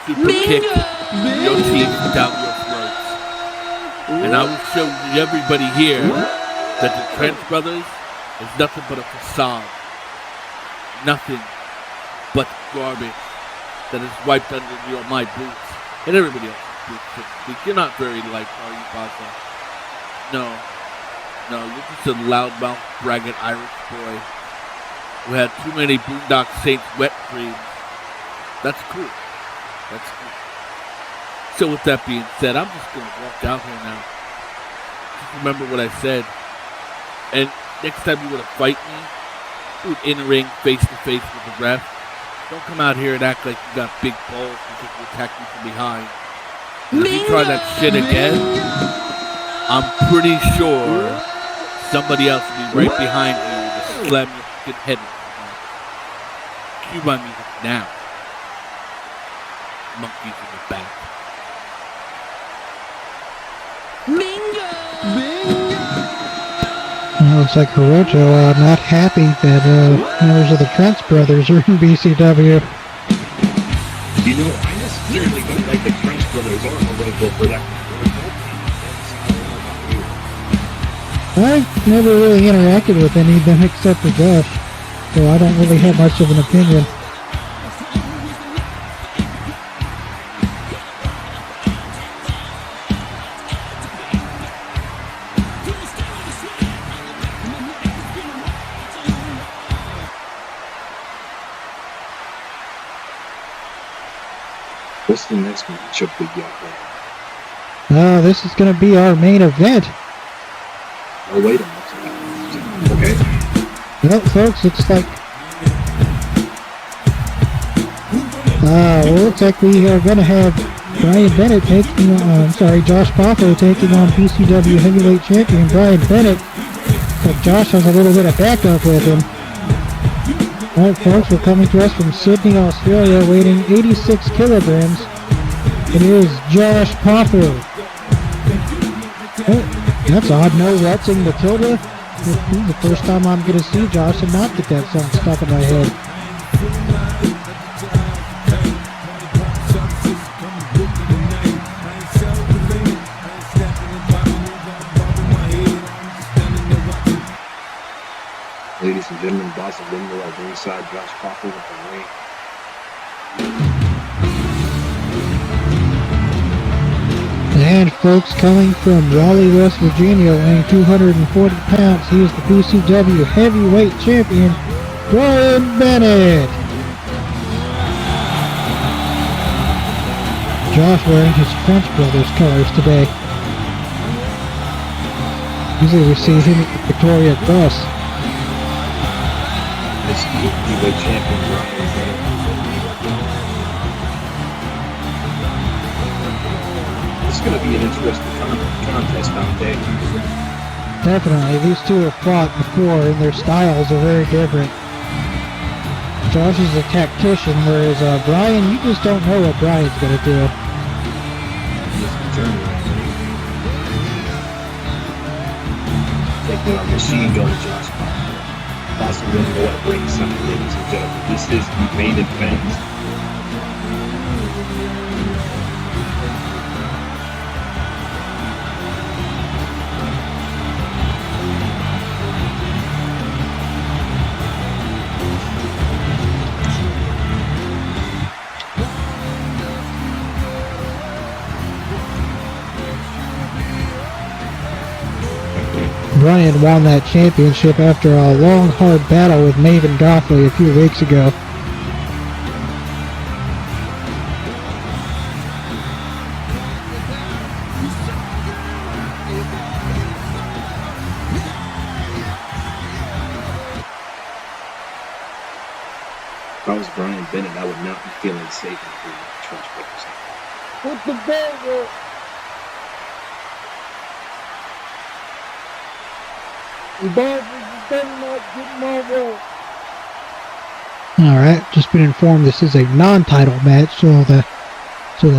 super kick your teeth down your throats. And I will show everybody here that the Trench Brothers is nothing but a facade. Nothing but garbage that is wiped under my boots. And everybody else's boots, so to speak. You're not very liked, are you, Baza? No, you're just a loudmouth, bragging Irish boy who had too many Boondock Saints wet dreams. That's cool. So with that being said, I'm just going to walk out here now. Just remember what I said. And next time you want to fight me, do it in the ring, face to face with the ref. Don't come out here and act like you got big balls because you attack me from behind. And if you try that shit again, I'm pretty sure somebody else will be right behind you to slam your fucking head into the ground. Cue my music now. Monkeys in the back. Looks like Hiroto not happy that members of the Trent Brothers are in BCW. You know, I necessarily don't like the Trench Brothers or Hiroto for that. I've never really interacted with any of them except for Josh, so I don't really have much of an opinion. What's the next matchup we got there? This is going to be our main event. Oh, wait a minute. Okay. Well, folks, looks like looks like we are going to have Brian Bennett taking Josh Poffo taking on BCW Heavyweight Champion Brian Bennett. But Josh has a little bit of backup with him. Alright, folks, we're coming to us from Sydney, Australia, weighing 86 kilograms. It is Josh Poffo. Oh, that's odd. No Rutzing Matilda. This is the first time I'm going to see Josh and not get that song stuck in my head. Ladies and gentlemen, Boss of Windmill at ringside, Josh Poffo with the ring. And folks, coming from Raleigh, West Virginia, weighing 240 pounds, he is the BCW Heavyweight Champion, Brian Bennett. Josh wearing his French Brothers colors today. Usually we see him at the Victoria Cross. This heavyweight champion, Brian Bennett. It's going to be an interesting contest out there. Definitely. These two have fought before and their styles are very different. Josh is a tactician, whereas Brian, you just don't know what Brian's going to do. Taking on machine gun Josh Poffo. Possibly go at ringside, ladies and gentlemen. This is the main event. Brian won that championship after a long, hard battle with Maven Goffley a few weeks ago. If I was Brian Bennett, I would not be feeling safe in the Trench Breakers. Put the bell up. Alright, just been informed this is a non-title match, so the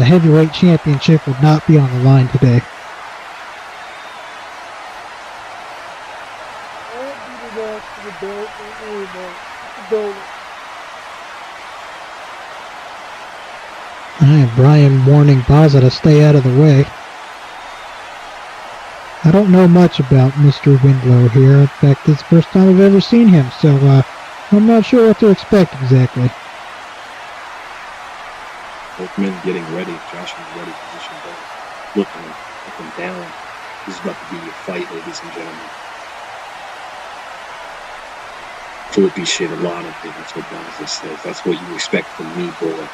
heavyweight championship would not be on the line today. Alright, Brian warning Baza to stay out of the way. I don't know much about Mr. Windlow here. In fact, it's the first time I've ever seen him, so I'm not sure what to expect exactly. Both men getting ready. Josh is ready, positioned up, looking up and down. This is about to be a fight, ladies and gentlemen. Flippy shit, a lot of it. That's what Baza says. That's what you expect from me, boy.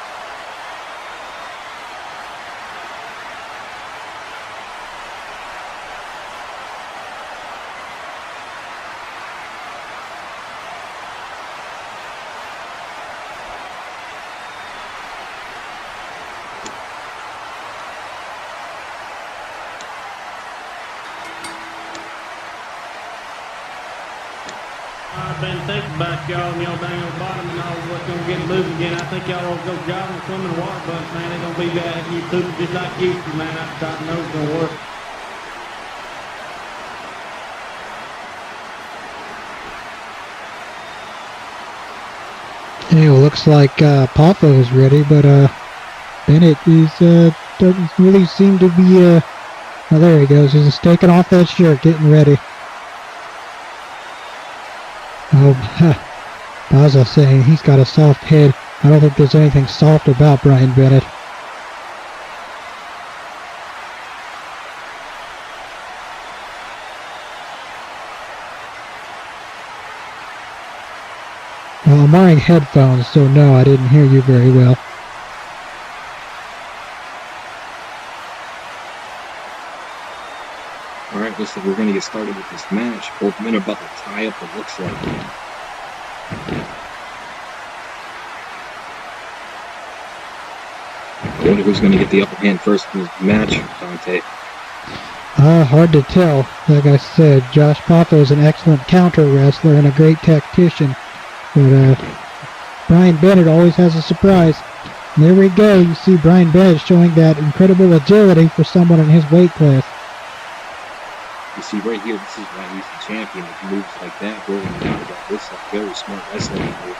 I've been thinking about y'all and y'all down on the bottom and all what's going to get moving again. I think y'all will go jogging, swimming, water bucks, man. They're going to be back you pooping just like used to, man. I know it's going to work. Hey, well, looks like Poffo is ready, but Bennett doesn't really seem to be. Oh, there he goes. He's just taking off that shirt, getting ready. Baza saying he's got a soft head. I don't think there's anything soft about Brian Bennett. Well, I'm wearing headphones, so no, I didn't hear you very well. All right, looks like we're going to get started with this match. Both men are about to tie up, it looks like. I wonder who's going to get the upper hand first in this match, Dante. Hard to tell. Like I said, Josh Papa is an excellent counter wrestler and a great tactician. But Brian Bennett always has a surprise. And there we go. You see Brian Bennett showing that incredible agility for someone in his weight class. You see right here, this is why he's the champion. With moves like that, rolling out like this, like very smart wrestling move.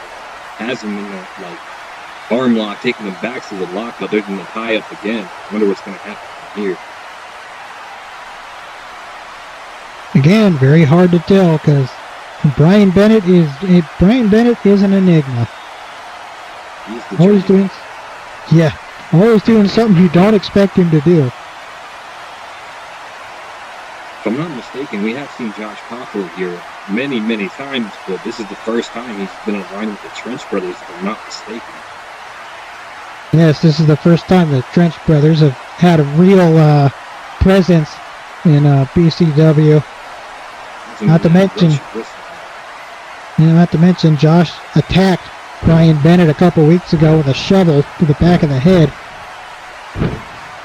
Has him in the arm lock, taking him back to the lockup, they're going to tie up again. I wonder what's going to happen from here. Again, very hard to tell because Brian Bennett is an enigma. He's the Always champion. always doing something you don't expect him to do. If I'm not mistaken, we have seen Josh Papa here many, many times, but this is the first time he's been aligned with the Trench Brothers, if I'm not mistaken. Yes, this is the first time the Trench Brothers have had a real presence in BCW. Not to mention, Josh attacked Brian Bennett a couple weeks ago with a shovel to the back of the head.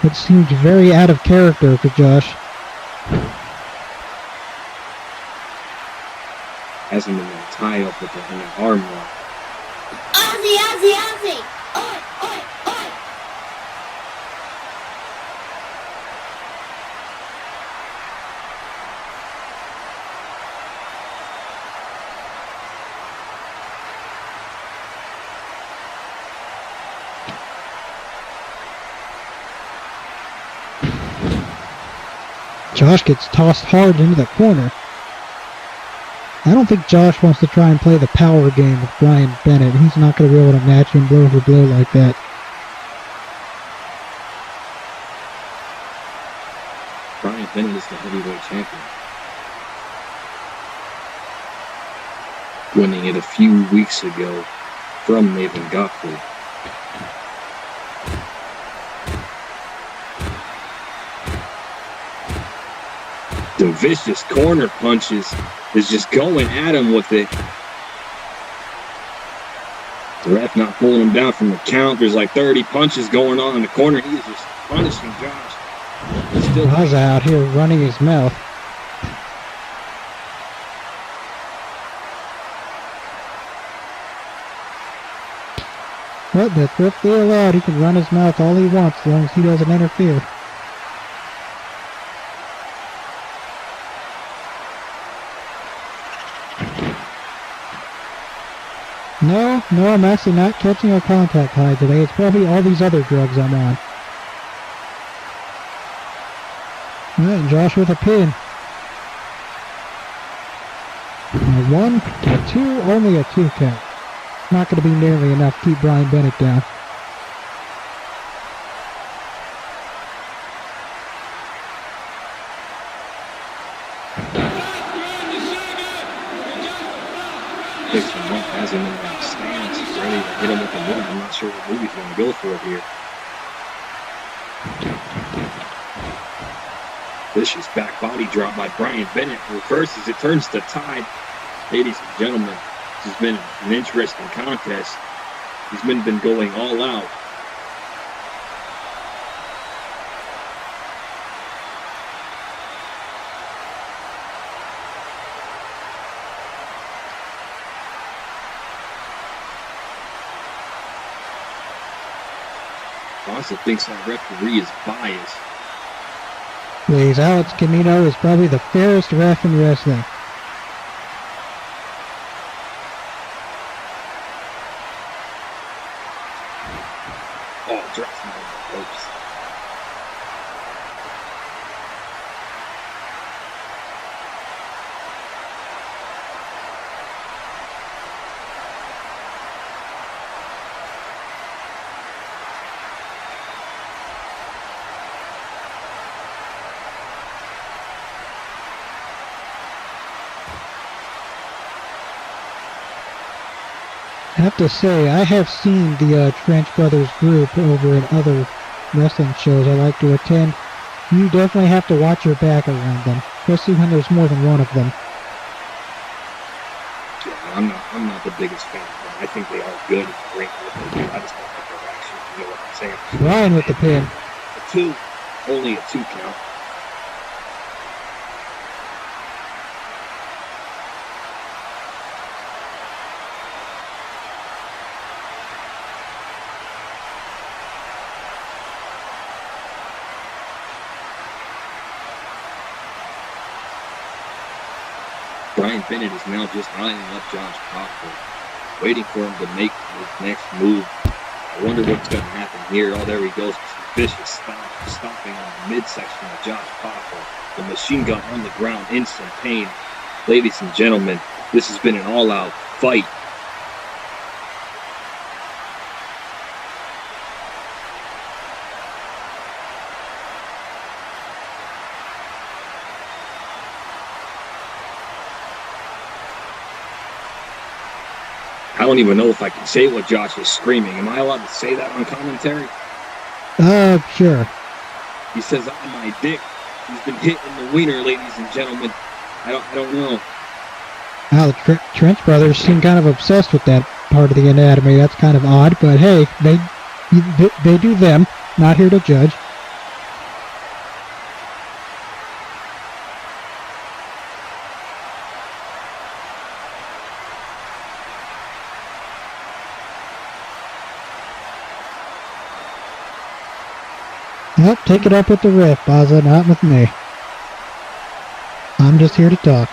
It seemed very out of character for Josh. Has him in a tie-up with an arm lock. Ozzy, Ozzy, Ozzy! Oi, oi, oi! Josh gets tossed hard into the corner. I don't think Josh wants to try and play the power game with Brian Bennett. He's not going to be able to match him blow for blow like that. Brian Bennett is the heavyweight champion. Winning it a few weeks ago from Nathan Goffley. The vicious corner punches is just going at him with it. The ref not pulling him down from the count. There's like 30 punches going on in the corner. He is just punishing Josh. He's still Raza out here running his mouth. But that's perfectly allowed. He can run his mouth all he wants as long as he doesn't interfere. No, I'm actually not catching a contact high today. It's probably all these other drugs I'm on. Alright, and Josh with a pin. A 1, a 2, only a 2 count. Not going to be nearly enough to keep Brian Bennett down. picks him up, has him in that stance, ready to hit him with a move. I'm not sure what move he's going to go for here. Vicious back body drop by Brian Bennett. Reverses it, turns the tide. Ladies and gentlemen, this has been an interesting contest. These men have been going all out. Also thinks that referee is biased. Please, Alex Camino is probably the fairest ref in wrestling. Oh, drops him on the ropes. I have to say, I have seen the Trench Brothers group over at other wrestling shows I like to attend. You definitely have to watch your back around them, especially when there's more than one of them. Yeah, I'm not the biggest fan of them. I think they are good and great at what they do. I just don't think they're actually, you know what I'm saying? Ryan with the pin. A 2, only a 2 count. Brian Bennett is now just eyeing up Josh Cochran, waiting for him to make his next move. I wonder what's going to happen here. Oh, there he goes. Vicious stomping on the midsection of Josh Cochran. The machine gun on the ground in some pain. Ladies and gentlemen, this has been an all-out fight. I don't even know if I can say what Josh is screaming. Am I allowed to say that on commentary? Sure. He says, "On my dick." He's been hit in the wiener, ladies and gentlemen. I don't know. Wow, the Trench Brothers seem kind of obsessed with that part of the anatomy. That's kind of odd, but hey, they do them. Not here to judge. Nope, take it up with the ref, Baza, not with me. I'm just here to talk.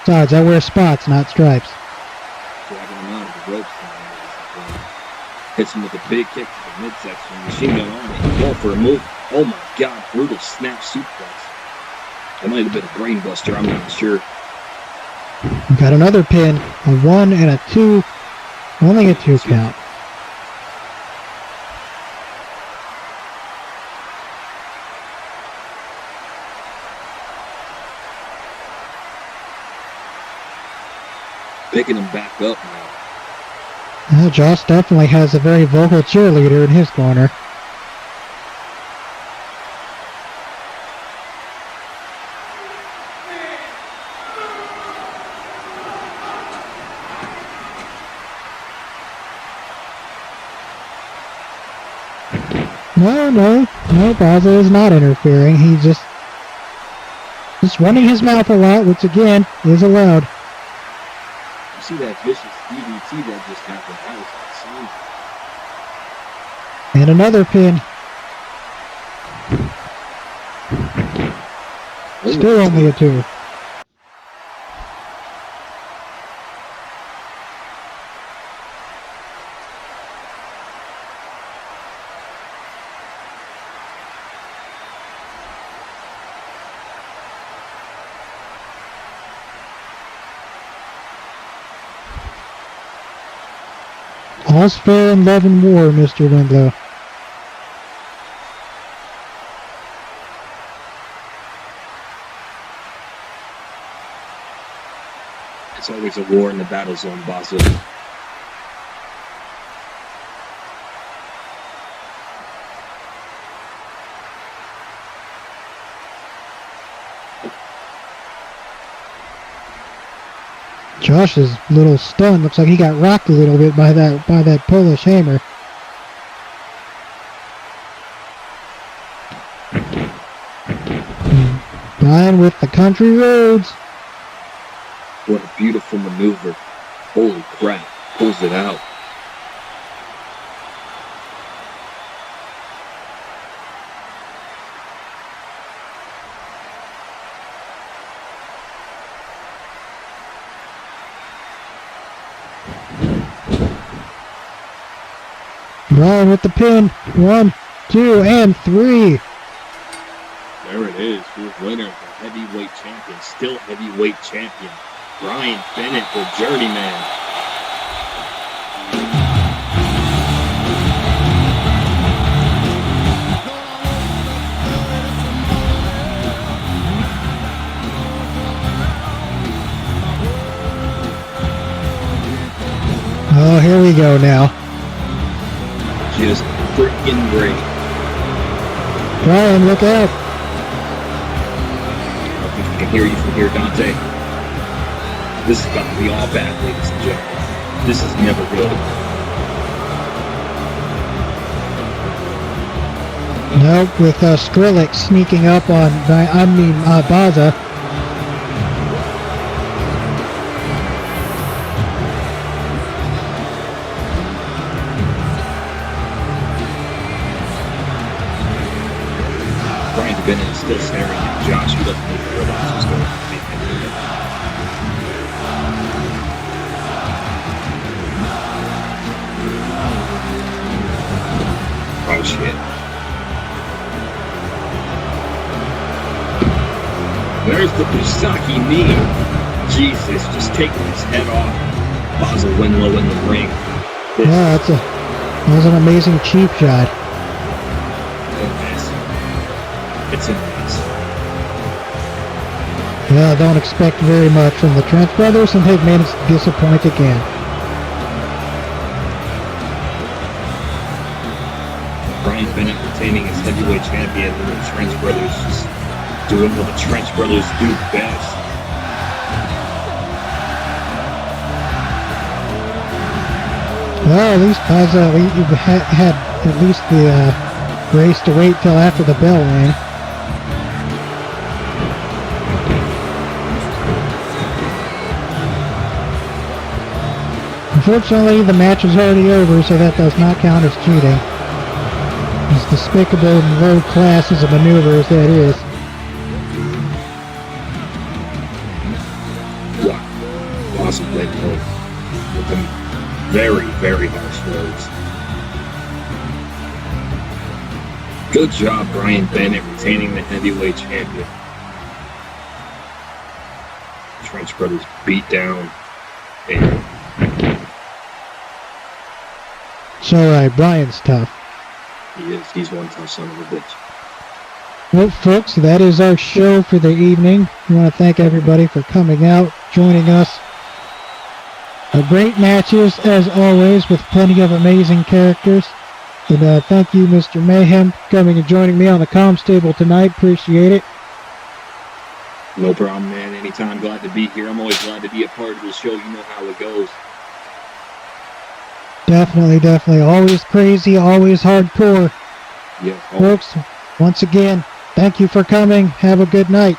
Besides, I wear spots, not stripes. Dragging him out of the ropes. Hits him with a big kick to the midsection. Machine gun on it. Going for a move. Oh my God, brutal snap suplex. That might have been a brain buster, I'm not sure. We got another pin, a 1 and a 2. Only a 2 count. Picking him back up now. Josh definitely has a very vocal cheerleader in his corner. No, Baza is not interfering. He's just running his mouth a lot, which again is allowed. You see that vicious DDT that just happened? That was insane. And another pin. Still only a 2. All's fair in love and war, Mr. Wendlow. It's always a war in the battle zone, Baza. Josh is a little stunned. Looks like he got rocked a little bit by that Polish hammer. Brian with the country roads. What a beautiful maneuver. Holy crap. Pulls it out. Brian with the pin. 1, 2, and 3. There it is. Your winner, the heavyweight champion, still heavyweight champion, Brian Bennett, the journeyman. Oh, here we go now. Just freaking great. Brian, look out. I can hear you from here, Dante. This is about to be all bad, ladies and gentlemen. This is never good. Nope, with Skrillex sneaking up on, Baza. Brian Bennett is still staring at Josh, who doesn't even realize what's going on. Oh shit. There's the Busaki knee. Jesus, just taking his head off. Basil Winlow in the ring. Yeah, that was an amazing cheap shot. It's a mess. Yeah, I don't expect very much from the Trent brothers, and they've managed to disappoint again. Brian Bennett retaining his heavyweight champion, and the Trent brothers just doing what the Trent brothers do best. Well, at least Baza had at least the grace to wait till after the bell rang. Unfortunately, the match is already over, so that does not count as cheating. As despicable and low class as a maneuver as that is. Wow. Awesome play with them very, very harsh words. Good job, Brian Bennett, retaining the heavyweight champion. Trench Brothers beat down and It's alright, Brian's tough. he is. He's one tough son of a bitch. Well, folks, that is our show for the evening. We want to thank everybody for coming out, joining us. Great matches, as always, with plenty of amazing characters. And thank you, Mr. Mayhem, for coming and joining me on the comms table tonight. Appreciate it. No problem, man. Anytime. Glad to be here. I'm always glad to be a part of the show. You know how it goes. Definitely, definitely. Always crazy, always hardcore. Yeah. Folks, once again, thank you for coming. Have a good night.